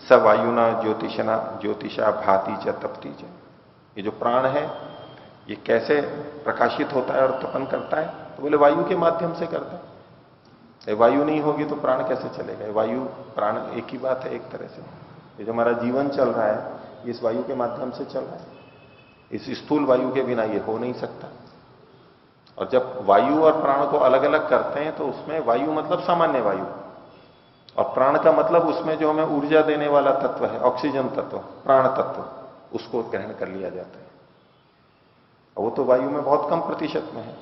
स वायुना ज्योतिषना ज्योतिषा भाति च तपती च। ये जो प्राण है ये कैसे प्रकाशित होता है और तपन करता है, तो बोले वायु के माध्यम से करता है। वायु नहीं होगी तो प्राण कैसे चलेगा? वायु प्राण एक ही बात है एक तरह से। ये जो हमारा जीवन चल रहा है इस वायु के माध्यम से चल रहा है, इस स्थूल वायु के बिना ये हो नहीं सकता। और जब वायु और प्राण को अलग अलग करते हैं तो उसमें वायु मतलब सामान्य वायु, और प्राण का मतलब उसमें जो हमें ऊर्जा देने वाला तत्व है, ऑक्सीजन तत्व, प्राण तत्व, उसको ग्रहण कर लिया जाता है। और वो तो वायु में बहुत कम प्रतिशत में है।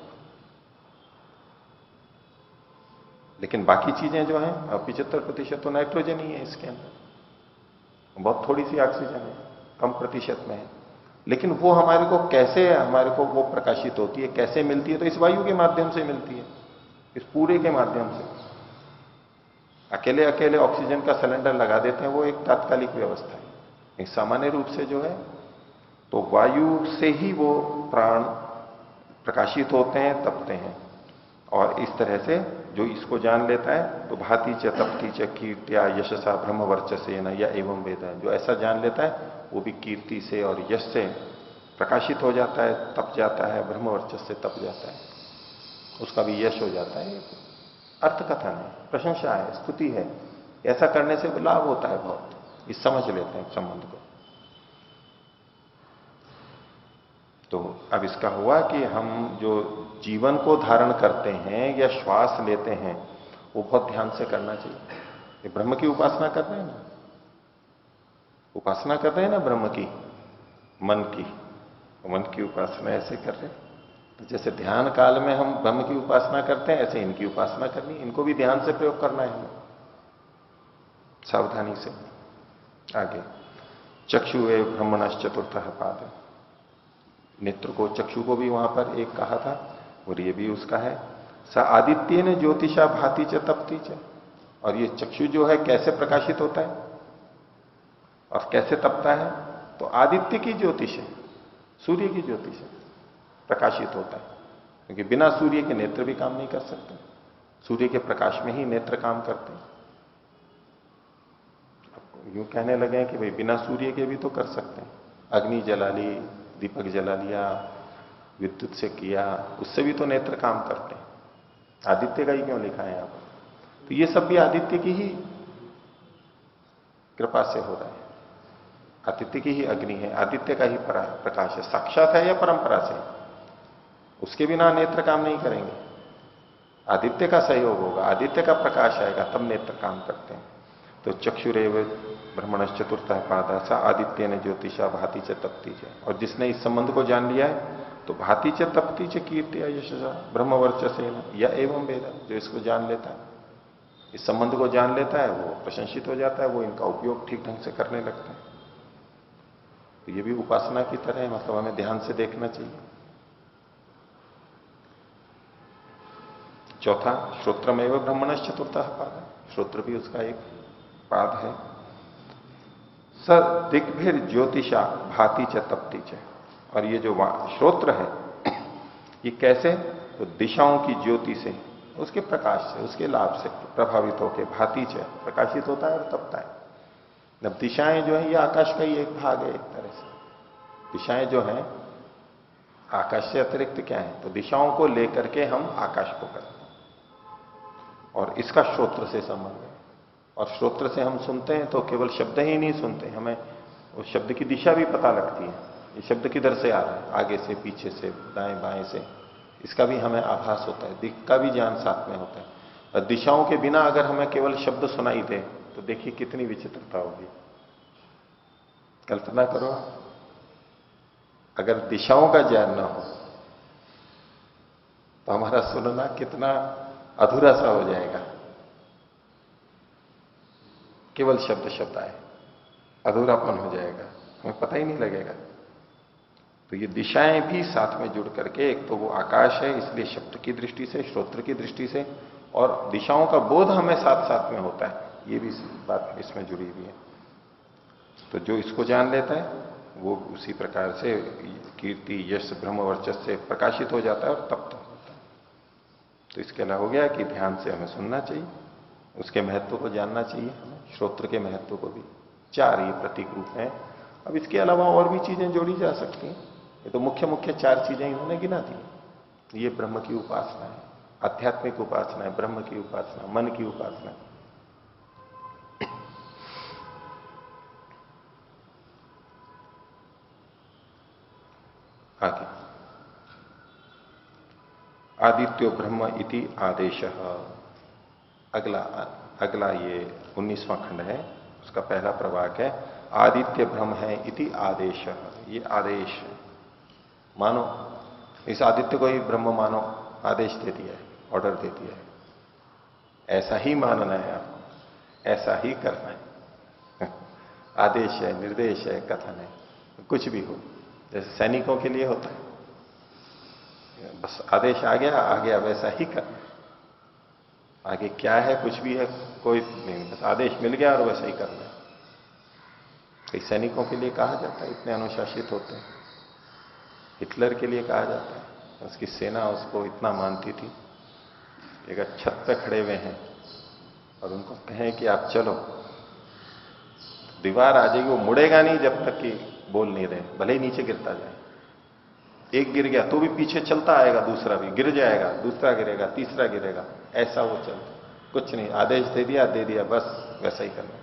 लेकिन बाकी चीजें जो हैं 75% तो नाइट्रोजन ही है इसके अंदर, बहुत थोड़ी सी ऑक्सीजन है, कम प्रतिशत में है। लेकिन वो हमारे को कैसे, हमारे को वो प्रकाशित होती है, कैसे मिलती है? तो इस वायु के माध्यम से मिलती है, इस पूरे के माध्यम से। अकेले अकेले ऑक्सीजन का सिलेंडर लगा देते हैं, वो एक तात्कालिक व्यवस्था है। एक सामान्य रूप से जो है तो वायु से ही वो प्राण प्रकाशित होते हैं, तपते हैं। और इस तरह से जो इसको जान लेता है तो भाति च तपती च कीर्त्या यशसा ब्रह्म वर्चसेन या एवं वेद है, जो ऐसा जान लेता है वो भी कीर्ति से और यश से प्रकाशित हो जाता है, तप जाता है, ब्रह्म वर्चस से तप जाता है, उसका भी यश हो जाता है। अर्थ कथन है, प्रशंसा है, स्तुति है। ऐसा करने से लाभ होता है बहुत, ये समझ लेते हैं संबंध को। तो अब इसका हुआ कि हम जो जीवन को धारण करते हैं या श्वास लेते हैं वो बहुत ध्यान से करना चाहिए। ये ब्रह्म की उपासना कर रहे हैं ना, उपासना कर रहे हैं ना ब्रह्म की, मन की। मन की उपासना ऐसे कर रहे हैं, तो जैसे ध्यान काल में हम ब्रह्म की उपासना करते हैं ऐसे इनकी उपासना करनी, इनको भी ध्यान से प्रयोग करना है हमें, सावधानी से। आगे चक्षु एवं ब्रह्मणश्च चतुर्थ पाद, नेत्र को, चक्षु को भी वहां पर एक कहा था और ये भी उसका है। स आदित्य ने ज्योतिषा भाति च तपती च, और ये चक्षु जो है कैसे प्रकाशित होता है और कैसे तपता है? तो आदित्य की ज्योतिष है, सूर्य की ज्योतिष है, प्रकाशित होता है। क्योंकि बिना सूर्य के नेत्र भी काम नहीं कर सकते, सूर्य के प्रकाश में ही नेत्र काम करते हैं। यूं कहने लगे कि भाई बिना सूर्य के भी तो कर सकते हैं, अग्नि जला ली, दीपक जला लिया, विद्युत से किया, उससे भी तो नेत्र काम करते हैं। आदित्य का ही क्यों लिखा है यहां पर? तो ये सब भी आदित्य की ही कृपा से हो रहा है, आदित्य की ही अग्नि है, आदित्य का ही प्रकाश है, साक्षात है या परंपरा से। उसके बिना नेत्र काम नहीं करेंगे, आदित्य का सहयोग होगा, आदित्य का प्रकाश आएगा तब नेत्र काम करते हैं। तो चक्षुरेव ब्रह्मणश्च चतुर्थ पाद सा आदित्य ने ज्योतिषा भाति च तपती च, और जिसने इस संबंध को जान लिया है तो भाति च तपती च कीर्तिया यशसा ब्रह्म वर्चसेन या एवं वेद, जो इसको जान लेता है, इस संबंध को जान लेता है, वो प्रशंसित हो जाता है, वो इनका उपयोग ठीक ढंग से करने लगता है। तो ये भी उपासना की तरह है, मतलब हमें ध्यान से देखना चाहिए। चौथा श्रोत्रमेव ब्रह्मणश्च चतुर्थ पाद, श्रोत्र भी उसका एक पाद है। स दिग्भिर ज्योतिषा भाति च तपती च, और ये जो श्रोत्र है ये कैसे? तो दिशाओं की ज्योति से, उसके प्रकाश से, उसके लाभ से प्रभावित होकर भाति च प्रकाशित होता है और तपता है। अब दिशाएं जो है ये आकाश का ही एक भाग है एक तरह से। दिशाएं जो हैं आकाश से अतिरिक्त क्या है, तो दिशाओं को लेकर के हम आकाश को करते हैं। और इसका श्रोत्र से संबंध है। और श्रोत्र से हम सुनते हैं तो केवल शब्द ही नहीं सुनते, हमें उस शब्द की दिशा भी पता लगती है। ये शब्द किधर से आ रहा है, आगे से, पीछे से, दाएं बाएं से, इसका भी हमें आभास होता है, दिख का भी ज्ञान साथ में होता है। और दिशाओं के बिना अगर हमें केवल शब्द सुनाई दे तो देखिए कितनी विचित्रता होगी। कल्पना करो, अगर दिशाओं का ज्ञान ना हो तो हमारा सुनना कितना अधूरा सा हो जाएगा। केवल शब्द शब्द आए, अधूरापन हो जाएगा, हमें पता ही नहीं लगेगा। तो ये दिशाएं भी साथ में जुड़ करके, एक तो वो आकाश है इसलिए शब्द की दृष्टि से, श्रोत्र की दृष्टि से, और दिशाओं का बोध हमें साथ साथ में होता है, ये भी बात इसमें जुड़ी हुई है। तो जो इसको जान लेता है वो उसी प्रकार से कीर्ति, यश, ब्रह्म, वर्चस्व से प्रकाशित हो जाता है और तप्त होता है। तो इसके अलावा हो गया कि ध्यान से हमें सुनना चाहिए, उसके महत्व को जानना चाहिए हमें, श्रोत्र के महत्व को भी। 4 ये प्रतीक रूप हैं। अब इसके अलावा और भी चीजें जोड़ी जा सकती हैं। ये तो मुख्य मुख्य 4 चीजें इन्होंने गिना दी। ये ब्रह्म की उपासना है, आध्यात्मिक उपासना है, ब्रह्म की उपासना, मन की उपासना है। आगे आदित्यो ब्रह्म इति आदेश। अगला अगला ये 19वां खंड है, उसका पहला प्रवाक है, आदित्य ब्रह्म है इति आदेश। ये आदेश है, मानो इस आदित्य को ही ब्रह्म मानो, आदेश दे दिया है, ऑर्डर दे दिया है। ऐसा ही मानना है आपको, ऐसा ही करना है। आदेश है, निर्देश है, कथन है, कुछ भी हो, जैसे सैनिकों के लिए होता है, बस आदेश आ गया वैसा ही करना। आगे क्या है, कुछ भी है, कोई नहीं, बस आदेश मिल गया और वैसा ही करना है। कई सैनिकों के लिए कहा जाता है, इतने अनुशासित होते हैं। हिटलर के लिए कहा जाता है, उसकी सेना उसको इतना मानती थी, अगर छत पे खड़े हुए हैं और उनको कहें कि आप चलो, दीवार आ जाएगी, वो मुड़ेगा नहीं जब तक कि बोल नहीं रहे, भले ही नीचे गिरता जाए। एक गिर गया तो भी पीछे चलता आएगा, दूसरा भी गिर जाएगा, दूसरा गिरेगा, तीसरा गिरेगा, ऐसा वो चलता। कुछ नहीं, आदेश दे दिया, बस वैसा ही करना।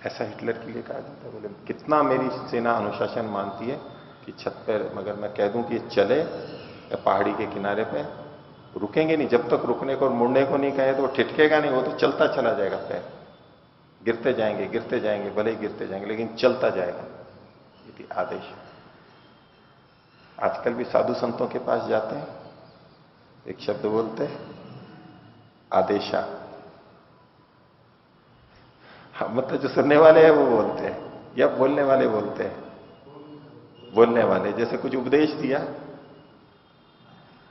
ऐसा हिटलर के लिए कहा जाता है। बोले कितना मेरी सेना अनुशासन मानती है कि छत पर मगर मैं कह दूं कि चले या पहाड़ी के किनारे पे, रुकेंगे नहीं जब तक रुकने को और मुड़ने को नहीं कहे, तो वो ठिठकेगा नहीं, वो तो चलता चला जाएगा। पैर गिरते जाएंगे, भले ही गिरते जाएंगे, लेकिन चलता जाएगा। ये आदेश। आजकल भी साधु संतों के पास जाते हैं, एक शब्द बोलते हैं, आदेशा। हाँ, मतलब जो सुनने वाले हैं वो बोलते हैं या बोलने वाले बोलते हैं? बोलने वाले। जैसे कुछ उपदेश दिया,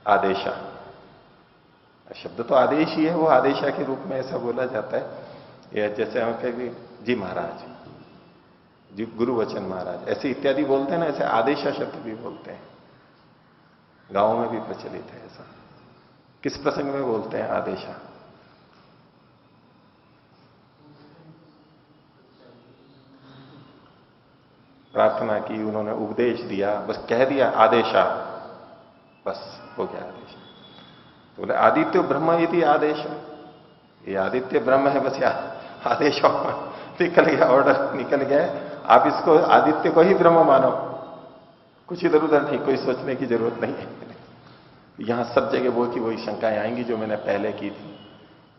आदेशा। शब्द तो आदेश ही है, वो आदेशा के रूप में ऐसा बोला जाता है। या जैसे हम कहें जी महाराज, जी गुरु वचन महाराज, ऐसे इत्यादि बोलते हैं ना, ऐसे आदेशा शब्द भी बोलते हैं। गांव में भी प्रचलित है ऐसा। किस प्रसंग में बोलते हैं आदेशा? प्रार्थना की, उन्होंने उपदेश दिया, बस कह दिया आदेशा, बस हो गया आदेश। तो बोले आदित्य ब्रह्म यदि आदेश, ये आदित्य ब्रह्म है, बस यार आदेश निकल गया, ऑर्डर निकल गया। आप इसको आदित्य को ही ब्रह्म मानो, कुछ इधर उधर नहीं, कोई सोचने की जरूरत नहीं है। यहां सब जगह वो की वही शंकाएं आएंगी जो मैंने पहले की थी,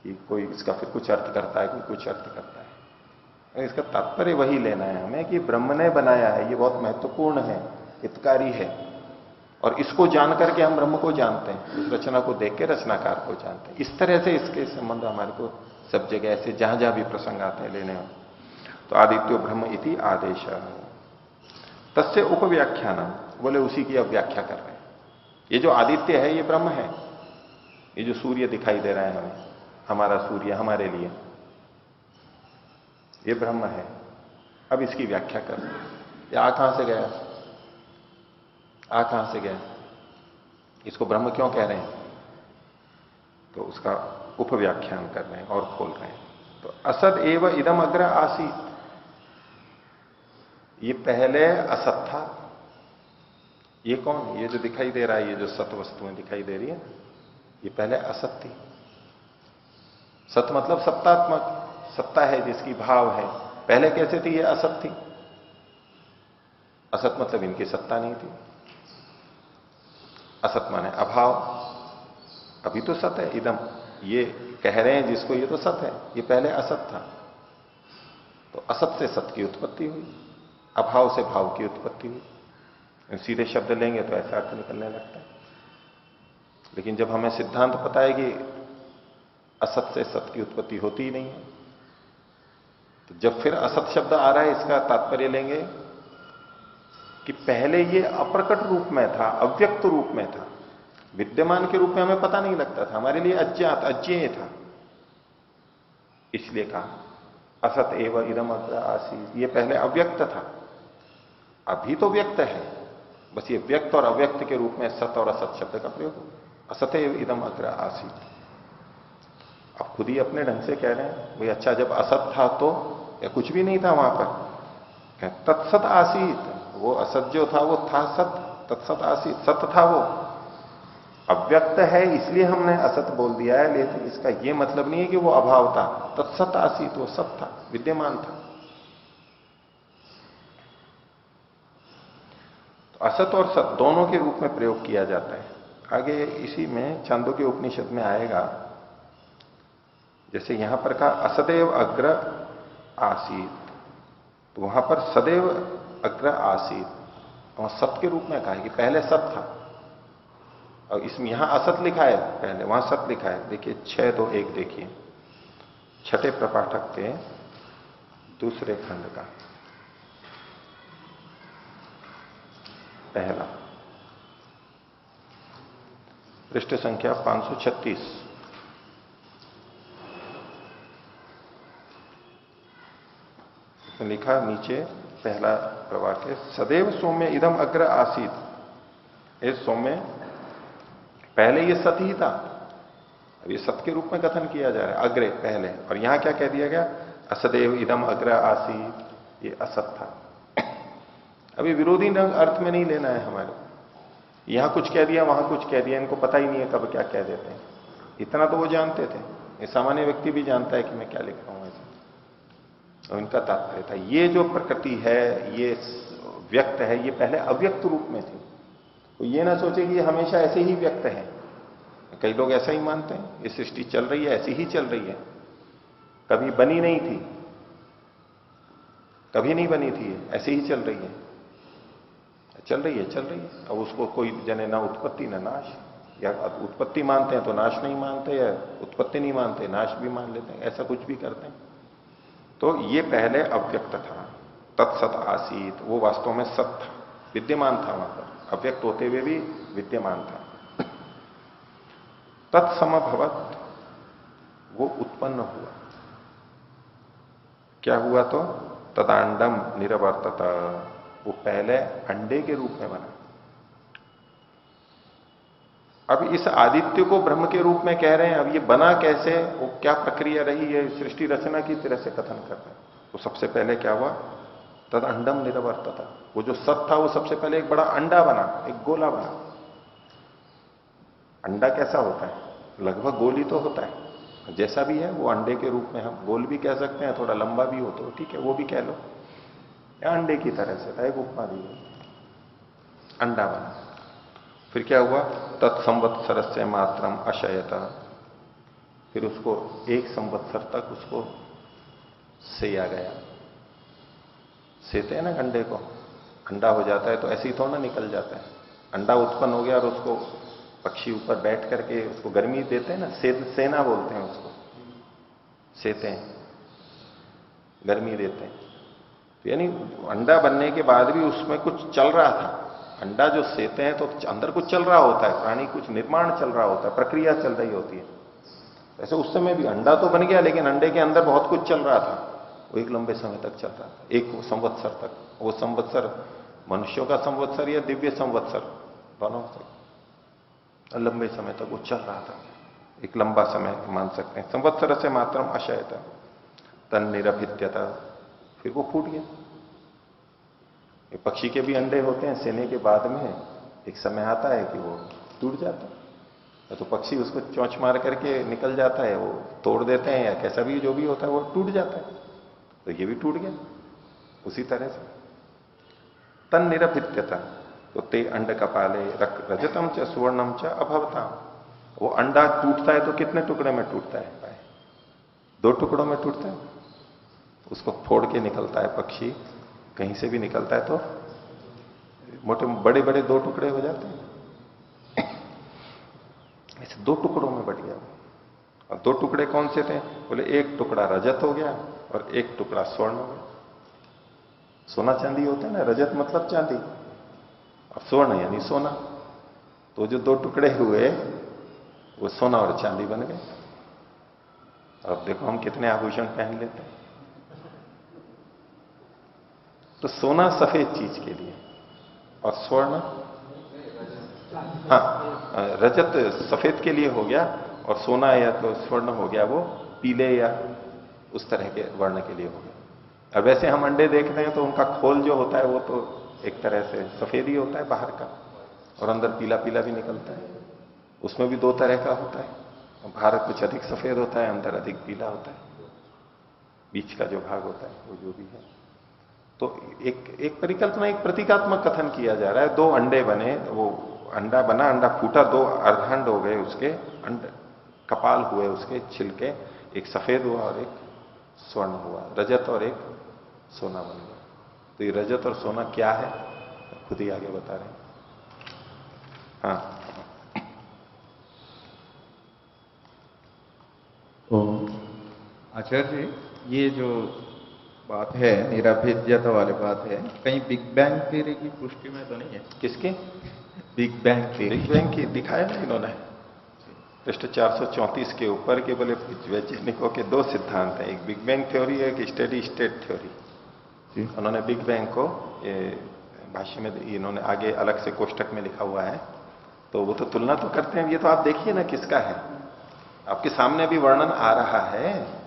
कि कोई इसका फिर कुछ अर्थ करता है, कोई कुछ अर्थ करता है। इसका तात्पर्य वही लेना है हमें कि ब्रह्म ने बनाया है, ये बहुत महत्वपूर्ण है, हितकारी है, और इसको जान करके हम ब्रह्म को जानते हैं, इस रचना को देख के रचनाकार को जानते हैं। इस तरह से इसके संबंध हमारे को सब जगह ऐसे जहां जहां भी प्रसंग आते हैं लेने होते। तो आदित्यो ब्रह्म इति आदेश, तस्य उपव्याख्यान, बोले उसी की अब व्याख्या कर रहे हैं। ये जो आदित्य है ये ब्रह्म है, ये जो सूर्य दिखाई दे रहा है हमें, हमारा सूर्य हमारे लिए, ये ब्रह्म है। अब इसकी व्याख्या कर रहे हैं। ये आ कहां से गया, आ कहां से गया, इसको ब्रह्म क्यों कह रहे हैं, तो उसका उपव्याख्यान कर रहे हैं और खोल रहे हैं। तो असत एव इदम अग्र आसीत, ये पहले असत था। ये कौन? ये जो दिखाई दे रहा है, ये जो सत वस्तुएं दिखाई दे रही है, ये पहले असत थी। सत मतलब सत्तात्मक, सत्ता है जिसकी भाव है। पहले कैसे थी? ये असत थी। असत मतलब इनकी सत्ता नहीं थी। असत माने अभाव। अभी तो सत है इदम, ये कह रहे हैं जिसको, ये तो सत है, ये पहले असत था। तो असत से सत की उत्पत्ति हुई, अभाव से भाव की उत्पत्ति हुई। सीधे शब्द लेंगे तो ऐसा अर्थ निकलने लगता है। लेकिन जब हमें सिद्धांत पता है कि असत से सत की उत्पत्ति होती ही नहीं है, तो जब फिर असत शब्द आ रहा है, इसका तात्पर्य लेंगे कि पहले ये अप्रकट रूप में था, अव्यक्त रूप में था, विद्यमान के रूप में हमें पता नहीं लगता था, हमारे लिए अज्ञात अज्ञेय था। इसलिए कहा असत एव इदम अग्र आसीत, ये पहले अव्यक्त था, अभी तो व्यक्त है। बस ये व्यक्त और अव्यक्त के रूप में सत और असत शब्द का प्रयोग हो। असत एव इदम अग्र आसीत। आप खुद ही अपने ढंग से कह रहे हैं भाई, अच्छा जब असत था तो, या कुछ भी नहीं था वहां पर, तत्सत आसीत, वो असत जो था वो था सत, तत्सत आसीत, सत था वो। अव्यक्त है इसलिए हमने असत बोल दिया है, लेकिन इसका यह मतलब नहीं है कि वो अभाव था। तत्सत आसीत, वो सत था, विद्यमान था। तो असत और सत दोनों के रूप में प्रयोग किया जाता है। आगे इसी में छांदोग्य उपनिषद में आएगा, जैसे यहां पर कहा असदैव अग्र आसीत, तो वहां पर सदैव अग्र आसीत और सत के रूप में कहा है कि पहले सत था। और इसमें यहां असत लिखा है पहले, वहां सत लिखा है। देखिए 6-2-1 देखिए, छठे प्रपाठक के दूसरे खंड का पहला, पृष्ठ संख्या 536। लिखा नीचे पहला प्रवाक है, सदैव सौम्य इदम अग्र आसीत। इस सौम्य पहले ये सत ही था, अब ये सत के रूप में कथन किया जा रहा है, अग्रे पहले। और यहां क्या कह दिया गया? असदैव इदम अग्र आसीत, ये असत था। अभी विरोधी अर्थ में नहीं लेना है हमारे, यहां कुछ कह दिया वहां कुछ कह दिया, इनको पता ही नहीं है कब क्या कह देते हैं। इतना तो वो जानते थे, ये सामान्य व्यक्ति भी जानता है कि मैं क्या लिख रहा हूं ऐसे। तो इनका तात्पर्य था ये जो प्रकृति है, ये व्यक्त है, ये पहले अव्यक्त रूप में थी। तो ये ना सोचे कि ये हमेशा ऐसे ही व्यक्त है। कई लोग ऐसा ही मानते हैं, ये सृष्टि चल रही है ऐसी ही चल रही है, कभी बनी नहीं थी, कभी नहीं बनी थी, ऐसी ही चल रही है, चल रही है चल रही है। अब उसको कोई जने ना उत्पत्ति ना नाश, या उत्पत्ति मानते हैं तो नाश नहीं मानते, या उत्पत्ति नहीं मानते नाश भी मान लेते हैं, ऐसा कुछ भी करते हैं। तो ये पहले अव्यक्त था, तत्सत आसीत, वो वास्तव में सत था, विद्यमान था, वहां पर अव्यक्त होते हुए भी विद्यमान था। तत्समभवत, वो उत्पन्न हुआ। क्या हुआ? तो तदांडम निरवर्तत, वो पहले अंडे के रूप में बना। अब इस आदित्य को ब्रह्म के रूप में कह रहे हैं, अब ये बना कैसे, वो क्या प्रक्रिया रही है, सृष्टि रचना की तरह से कथन कर रहे हैं। तो सबसे पहले क्या हुआ? तद अंडम निरवर्तत, वो जो सत था वो सबसे पहले एक बड़ा अंडा बना, एक गोला बना। अंडा कैसा होता है? लगभग गोल ही तो होता है, जैसा भी है वो अंडे के रूप में हम गोल भी कह सकते हैं, थोड़ा लंबा भी हो तो ठीक है, वो भी कह लो, या अंडे की तरह से था, एक उपमा दी, अंडा बना। फिर क्या हुआ? तत्संवत्सर से मात्रम अशयत, फिर उसको 1 संवत्सर तक उसको सेया गया। सेते हैं ना अंडे को, अंडा हो जाता है तो ऐसे ही थोड़ा ना निकल जाता है। अंडा उत्पन्न हो गया और उसको पक्षी ऊपर बैठ करके उसको गर्मी देते हैं ना, सेना बोलते हैं उसको, सेते हैं, गर्मी देते हैं। तो यानी अंडा बनने के बाद भी उसमें कुछ चल रहा था। अंडा जो सेते हैं तो अंदर कुछ चल रहा होता है, प्राणी कुछ निर्माण चल रहा होता है, प्रक्रिया चल रही होती है। ऐसे उस समय भी अंडा तो बन गया, लेकिन अंडे के अंदर बहुत कुछ चल रहा था, वो एक लंबे समय तक चल रहा था, 1 संवत्सर तक। वो संवत्सर मनुष्यों का संवत्सर या दिव्य संवत्सर, दोनों से लंबे समय तक वो चल रहा था, एक लंबा समय मान सकते हैं। संवत्सर से मात्रम अशयत, तन निरभित्यता, फिर वो फूट गया। ये पक्षी के भी अंडे होते हैं, सेने के बाद में एक समय आता है कि वो टूट जाता है, तो पक्षी उसको चोंच मार करके निकल जाता है, वो तोड़ देते हैं या कैसा भी जो भी होता है वो टूट जाता है, तो ये भी टूट गया उसी तरह से। तन निरभित्यता, तो ते अंड कपाले रजतम च सुवर्णम च अभवताम, वो अंडा टूटता है तो कितने टुकड़े में टूटता है? 2 टुकड़ों में टूटता है। उसको फोड़ के निकलता है पक्षी, कहीं से भी निकलता है तो मोटे बड़े बड़े 2 टुकड़े हो जाते हैं। ऐसे 2 टुकड़ों में बट गया। और 2 टुकड़े कौन से थे? बोले एक टुकड़ा रजत हो गया और एक टुकड़ा स्वर्ण हो गया। सोना चांदी होता है ना, रजत मतलब चांदी और स्वर्ण यानी सोना, तो जो 2 टुकड़े हुए वो सोना और चांदी बन गए। अब देखो हम कितने आभूषण पहन लेते हैं। तो सोना सफेद चीज के लिए और स्वर्ण, हाँ, रजत सफेद के लिए हो गया और सोना या तो स्वर्ण हो गया वो पीले या उस तरह के वर्ण के लिए हो गया। अब वैसे हम अंडे देखते हैं तो उनका खोल जो होता है वो तो एक तरह से सफेद ही होता है बाहर का, और अंदर पीला पीला भी निकलता है। उसमें भी 2 तरह का होता है, बाहर कुछ अधिक सफेद होता है, अंदर अधिक पीला होता है, बीच का जो भाग होता है वो जो भी है। तो एक परिकल्पना, एक प्रतीकात्मक कथन किया जा रहा है। 2 अंडे बने, वो अंडा बना, अंडा फूटा, 2 अर्धांड हो गए उसके, अंड कपाल हुए उसके छिलके, एक सफेद हुआ और एक स्वर्ण हुआ, रजत और एक सोना बन गया। तो ये रजत और सोना क्या है खुद ही आगे बता रहे हैं। हाँ, तो आचार्य जी, ये जो बात है निरभिद्यता वाली बात है, कहीं बिग बैंग थ्योरी की पुष्टि में तो नहीं है? किसके? Big bang theory. Big bang की दिखाया ना इन्होंने पृष्ठ 434 के ऊपर के। बोले वैज्ञानिकों के 2 सिद्धांत हैं, एक बिग बैंग थ्योरी है, एक स्टेडी स्टेट थ्योरी। उन्होंने बिग बैंग को ये भाष्य में इन्होंने आगे अलग से कोष्टक में लिखा हुआ है, तो वो तो तुलना तो करते हैं। ये तो आप देखिए ना किसका है, आपके सामने भी वर्णन आ रहा है।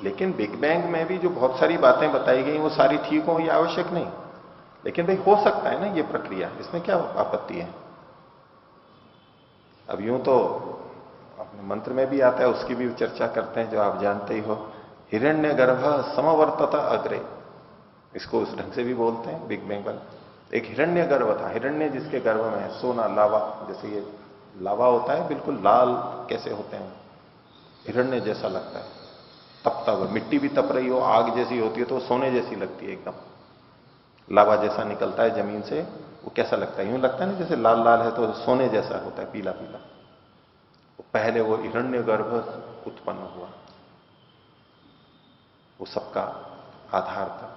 लेकिन बिग बैंग में भी जो बहुत सारी बातें बताई गई वो सारी ठीक हो, ये आवश्यक नहीं। लेकिन भाई हो सकता है ना ये प्रक्रिया, इसमें क्या आपत्ति है? अब यूं तो अपने मंत्र में भी आता है, उसकी भी चर्चा करते हैं जो आप जानते ही हो, हिरण्य गर्भ समवर्तता अग्रे, इसको उस ढंग से भी बोलते हैं बिग बैंग पर। एक हिरण्य गर्भ था, हिरण्य जिसके गर्भ में है, सोना लावा, जैसे ये लावा होता है बिल्कुल लाल कैसे होते हैं, हिरण्य जैसा लगता है, तपता हुआ। मिट्टी भी तप रही हो, आग जैसी होती है तो सोने जैसी लगती है एकदम, लावा जैसा निकलता है जमीन से, वो कैसा लगता है? यूं लगता है ना जैसे लाल लाल है तो सोने जैसा होता है, पीला पीला। तो पहले वो हिरण्य गर्भ उत्पन्न हुआ, वो सबका आधार था।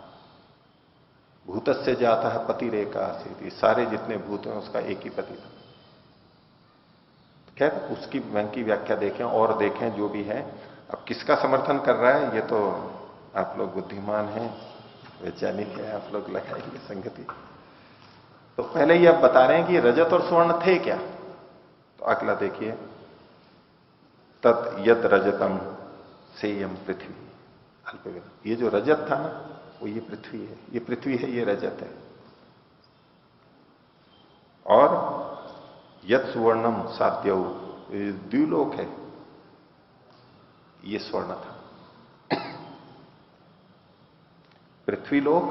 भूतस्य जाता है पति रेखा आसीत, सारे जितने भूत हैं उसका एक ही पति था। खैर उसकी बैंक की व्याख्या देखें और देखें जो भी है। अब किसका समर्थन कर रहा है ये तो आप लोग बुद्धिमान हैं, वैज्ञानिक है, आप लोग लगाएंगे संगति। तो पहले ये आप बता रहे हैं कि रजत और स्वर्ण थे क्या? तो अगला देखिए, तत् यद रजतम सेयम पृथ्वी अल्पविराम। ये जो रजत था ना वो ये पृथ्वी है, ये पृथ्वी है, ये रजत है। और यद सुवर्णम साध्यौ, द्व्युलोक है, ये स्वर्ण था। पृथ्वीलोक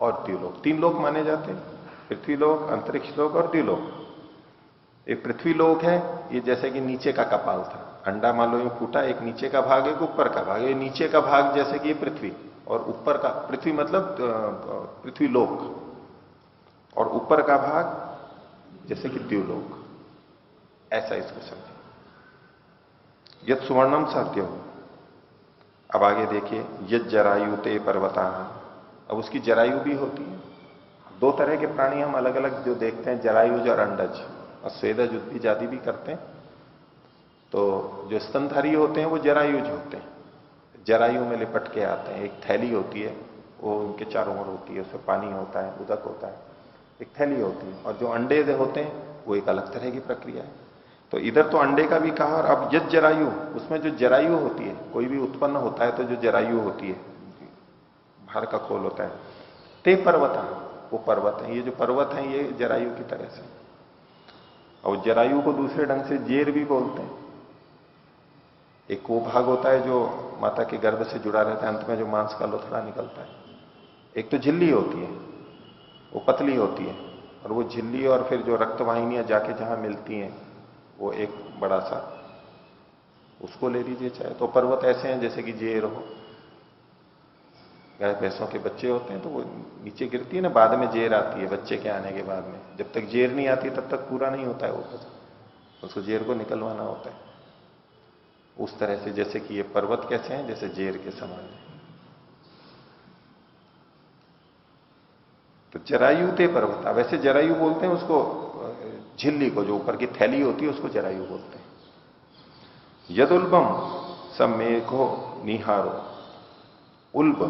और द्व्युलोक, 3 लोक माने जाते हैं, पृथ्वीलोक, अंतरिक्ष लोक और द्व्युलोक। एक पृथ्वीलोक है, ये जैसे कि नीचे का कपाल था, अंडा मान लो ये फूटा, एक नीचे का भाग एक ऊपर का भाग, ये नीचे का भाग जैसे कि ये पृथ्वी, और ऊपर का पृथ्वी मतलब पृथ्वीलोक, और ऊपर का भाग जैसे कि द्व्युलोक, ऐसा इसको समझे। यद सुवर्णम साध्य हो। अब आगे देखिए, यद जरायु ते पर्वता, अब उसकी जरायु भी होती है। 2 तरह के प्राणी हम अलग अलग जो देखते हैं, जरायुज और अंडज, और स्वेदज उद्भिज आदि भी करते हैं। तो जो स्तनधारी होते हैं वो जरायुज होते हैं, जरायु में लिपट के आते हैं। एक थैली होती है, वो उनके चारों ओर होती है, उसमें पानी होता है, उदक होता है, एक थैली होती है। और जो अंडे होते हैं वो एक अलग तरह की प्रक्रिया है। तो इधर तो अंडे का भी कहा, और अब यज जरायु, उसमें जो जरायु होती है, कोई भी उत्पन्न होता है तो जो जरायु होती है, बाहर का खोल होता है, ते पर्वत, वो पर्वत है, ये जो पर्वत है ये जरायु की तरह से। और जरायु को दूसरे ढंग से जेर भी बोलते हैं। एक वो भाग होता है जो माता के गर्भ से जुड़ा रहता है, अंत में जो मांस का लोथड़ा निकलता है। एक तो झिल्ली होती है, वो पतली होती है, और वो झिल्ली और फिर जो रक्तवाहिनियां जाके जहां मिलती हैं, वो एक बड़ा सा, उसको ले लीजिए चाहे। तो पर्वत ऐसे हैं जैसे कि जेर हो, गाय भैंसों के बच्चे होते हैं तो वो नीचे गिरती है ना, बाद में जेर आती है बच्चे के आने के बाद में। जब तक जेर नहीं आती तब तक पूरा नहीं होता है वो, उसको जेर को निकलवाना होता है। उस तरह से जैसे कि ये पर्वत कैसे हैं, जैसे जेर के समान है। तो जरायु ते पर्वत, वैसे जरायु बोलते हैं उसको, झिल्ली को, जो ऊपर की थैली होती है उसको जरायु बोलते हैं। यदुल्बम समेघो निहारो, उल्ब,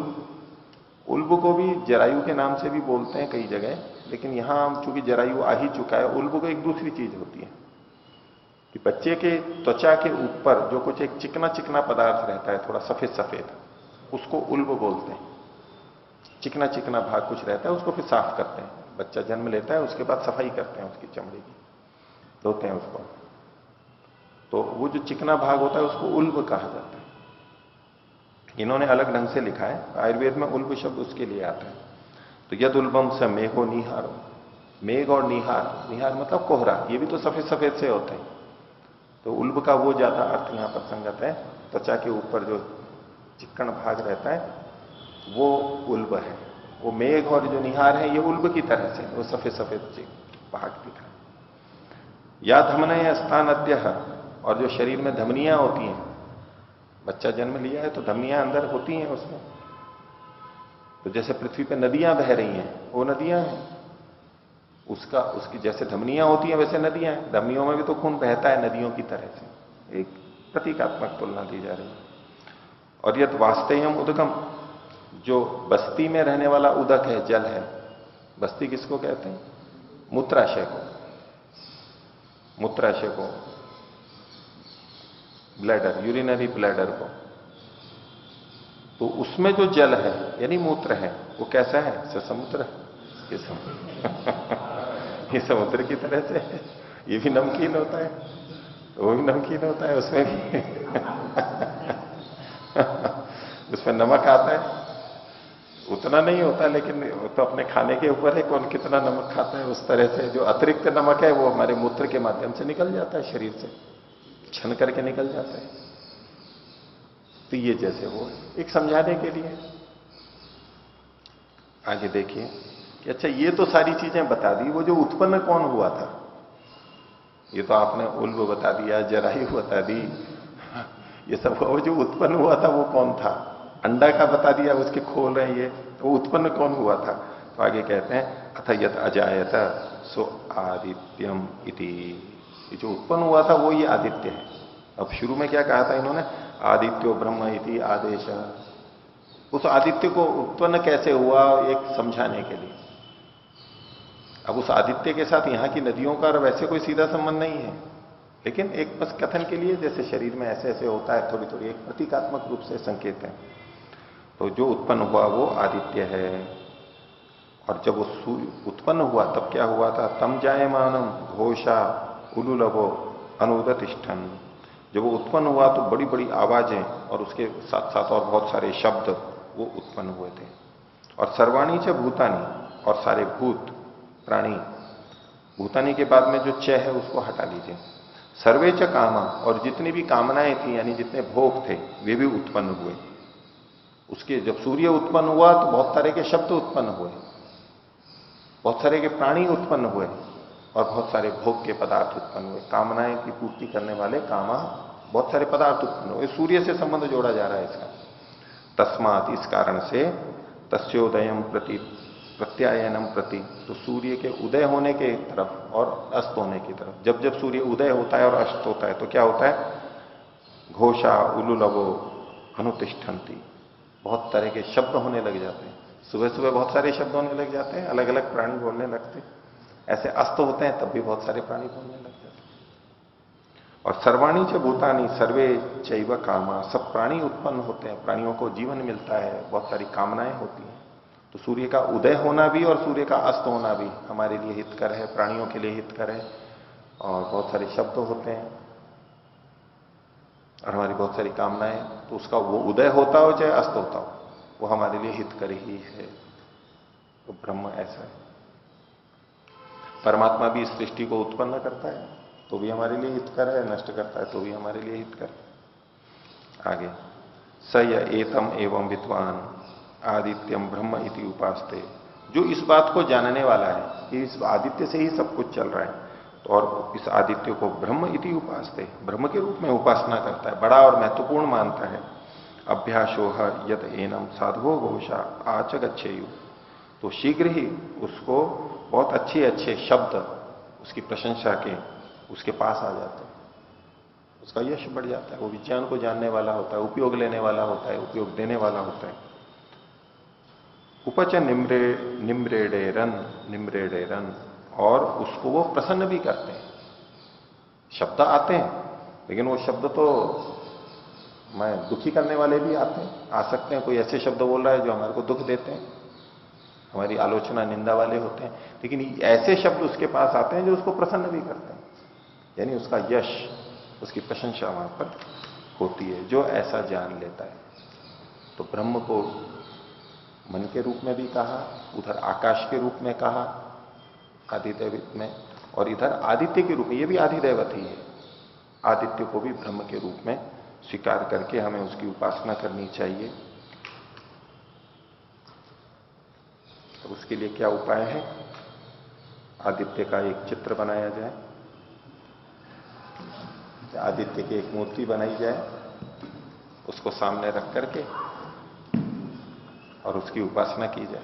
उल्ब को भी जरायु के नाम से भी बोलते हैं कई जगह, लेकिन यहां चूंकि जरायु आ ही चुका है, उल्ब को एक दूसरी चीज होती है कि बच्चे के त्वचा के ऊपर जो कुछ एक चिकना चिकना पदार्थ रहता है, थोड़ा सफेद सफेद, उसको उल्ब बोलते हैं। चिकना चिकना भाग कुछ रहता है, उसको फिर साफ करते हैं। बच्चा जन्म लेता है, उसके बाद सफाई करते हैं उसकी चमड़ी की, धोते हैं उसको। तो वो जो चिकना भाग होता है उसको उल्ब कहा जाता है। इन्होंने अलग ढंग से लिखा है, आयुर्वेद में उल्ब शब्द उसके लिए आता है। तो यद उल्बम स मेघो निहारो, मेघ और निहार, निहार मतलब कोहरा, ये भी तो सफेद सफेद से होते हैं। तो उल्ब का वो ज्यादा अर्थ यहां पर संगत है। त्वचा के ऊपर जो चिक्कण भाग रहता है वो उल्ब है। वो मेघ और जो निहार है ये उल्ब की तरह से, वो सफेद सफेद भाग दिख रहा है। या धमनय स्थान अद्य, और जो शरीर में धमनियां होती हैं, बच्चा जन्म लिया है तो धमनियां अंदर होती हैं उसमें। तो जैसे पृथ्वी पे नदियां बह रही हैं, वो नदियां हैं, उसकी जैसे धमनियां होती हैं वैसे नदियां हैं। धमनियों में भी तो खून बहता है नदियों की तरह से, एक प्रतीकात्मक तुलना दी जा रही है। और यद वास्तेयम उदकम, जो बस्ती में रहने वाला उदक है, जल है। बस्ती किसको कहते हैं? मूत्राशय को, मूत्राशय को, ब्लैडर, यूरिनरी ब्लैडर को। तो उसमें जो जल है यानी मूत्र है, वो कैसा है? समुद्र, ये समुद्र ये समुद्र की तरह से, ये भी नमकीन होता है, वो भी नमकीन होता है, उसमें भी उसमें नमक आता है, उतना नहीं होता, लेकिन तो अपने खाने के ऊपर है कौन कितना नमक खाता है। उस तरह से जो अतिरिक्त नमक है वो हमारे मूत्र के माध्यम से निकल जाता है, शरीर से छन करके निकल जाता है। तो ये जैसे वो एक समझाने के लिए। आगे देखिए कि अच्छा ये तो सारी चीजें बता दी, वो जो उत्पन्न कौन हुआ था, ये तो आपने उल्ब बता दिया, जरायु बता दी, ये सब वो जो उत्पन्न हुआ था वो कौन था? अंडा का बता दिया, उसके खोल रहे हैं ये, तो उत्पन्न कौन हुआ था? तो आगे कहते हैं अथ यत अजायत सो आदित्यम इति, ये जो उत्पन्न हुआ था वो ये आदित्य है। अब शुरू में क्या कहा था इन्होंने? आदित्यो ब्रह्म इति आदेश। उस आदित्य को उत्पन्न कैसे हुआ एक समझाने के लिए। अब उस आदित्य के साथ यहां की नदियों का वैसे कोई सीधा संबंध नहीं है, लेकिन एक बस कथन के लिए, जैसे शरीर में ऐसे ऐसे होता है, थोड़ी थोड़ी एक प्रतीकात्मक रूप से संकेत है। तो जो उत्पन्न हुआ वो आदित्य है। और जब वो सूर्य उत्पन्न हुआ तब क्या हुआ था? तम जायमानम घोषा उलुलभो अनुदतिष्ठन। जब वो उत्पन्न हुआ तो बड़ी बड़ी आवाजें और उसके साथ साथ और बहुत सारे शब्द वो उत्पन्न हुए थे। और सर्वाणी च भूतानी, और सारे भूत प्राणी, भूतानी के बाद में जो च है उसको हटा लीजिए। सर्वे च कामा, और जितनी भी कामनाएं थी यानी जितने भोग थे वे भी उत्पन्न हुए। उसके जब सूर्य उत्पन्न हुआ तो बहुत सारे के शब्द उत्पन्न हुए, बहुत सारे के प्राणी उत्पन्न हुए, और बहुत सारे भोग के पदार्थ उत्पन्न हुए। कामनाएं की पूर्ति करने वाले कामा बहुत सारे पदार्थ उत्पन्न हुए। सूर्य से संबंध जोड़ा जा रहा है इसका। तस्मात, इस कारण से, तस्योदयम प्रति प्रत्यायनम प्रति, तो सूर्य के उदय होने के तरफ और अस्त होने की तरफ। जब जब सूर्य उदय होता है और अस्त होता है तो क्या होता है? घोषा उलुलभो अनुतिष्ठन्ति, बहुत तरह के शब्द होने लग जाते हैं। सुबह सुबह बहुत सारे शब्द होने लग जाते हैं, अलग अलग प्राणी बोलने लगते हैं। ऐसे अस्त होते हैं तब भी बहुत सारे प्राणी बोलने लग जाते हैं। और सर्वाणी च भूतानि सर्वे चैव कामा, सब प्राणी उत्पन्न होते हैं, प्राणियों को जीवन मिलता है, बहुत सारी कामनाएं होती हैं। तो सूर्य का उदय होना भी और सूर्य का अस्त होना भी हमारे लिए हितकर है, प्राणियों के लिए हितकर है। और बहुत सारे शब्द होते हैं और हमारी बहुत सारी कामनाएं, तो उसका वो उदय होता हो चाहे अस्त होता हो, वो हमारे लिए हितकर ही है। तो ब्रह्म ऐसा है। परमात्मा भी इस सृष्टि को उत्पन्न करता है तो भी हमारे लिए हितकर है, नष्ट करता है तो भी हमारे लिए हितकर है। आगे, स य एतम एवं विद्वान आदित्यम ब्रह्म इति उपासते, जो इस बात को जानने वाला है कि इस आदित्य से ही सब कुछ चल रहा है, तो और इस आदित्य को ब्रह्म इति उपासते, ब्रह्म के रूप में उपासना करता है, बड़ा और महत्वपूर्ण मानता है। अभ्यासोह यत एनम साधुओ घोषा आच गच्छेयु, तो शीघ्र ही उसको बहुत अच्छे अच्छे शब्द उसकी प्रशंसा के उसके पास आ जाते हैं, उसका यश बढ़ जाता है, वो विज्ञान को जानने वाला होता है, उपयोग लेने वाला होता है, उपयोग देने वाला होता है। उपच निम्रेडे रन, और उसको वो प्रसन्न भी करते हैं। शब्द आते हैं लेकिन वो शब्द तो मैं दुखी करने वाले भी आते हैं, आ सकते हैं। कोई ऐसे शब्द बोल रहा है जो हमारे को दुख देते हैं, हमारी आलोचना निंदा वाले होते हैं, लेकिन ऐसे शब्द उसके पास आते हैं जो उसको प्रसन्न भी करते हैं, यानी उसका यश, उसकी प्रशंसा वहां पर होती है, जो ऐसा जान लेता है। तो ब्रह्म को मन के रूप में भी कहा, उधर आकाश के रूप में कहा आदिदैवित में, और इधर आदित्य के रूप में, ये भी आदिदैवत ही है। आदित्य को भी ब्रह्म के रूप में स्वीकार करके हमें उसकी उपासना करनी चाहिए। तो उसके लिए क्या उपाय है? आदित्य का एक चित्र बनाया जाए, आदित्य की एक मूर्ति बनाई जाए, उसको सामने रख करके और उसकी उपासना की जाए।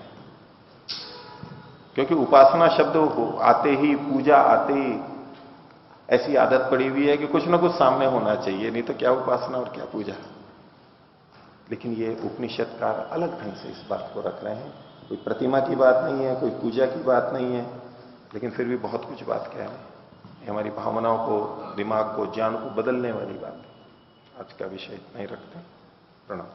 क्योंकि उपासना शब्द आते ही, पूजा आते ही ऐसी आदत पड़ी हुई है कि कुछ ना कुछ सामने होना चाहिए, नहीं तो क्या उपासना और क्या पूजा। लेकिन ये उपनिषदकार अलग ढंग से इस बात को रख रहे हैं। कोई प्रतिमा की बात नहीं है, कोई पूजा की बात नहीं है, लेकिन फिर भी बहुत कुछ बात कह रहे हैं। हमारी भावनाओं को, दिमाग को, ज्ञान को बदलने वाली बात है। आज का विषय इतना ही रखते हैं। प्रणाम।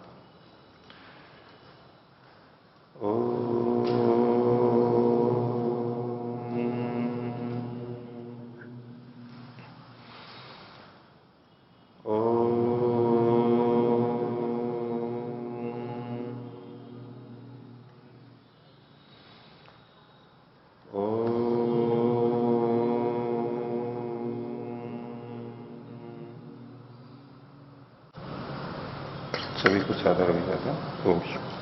सभी को सादर अभिवादन। ओम शांति।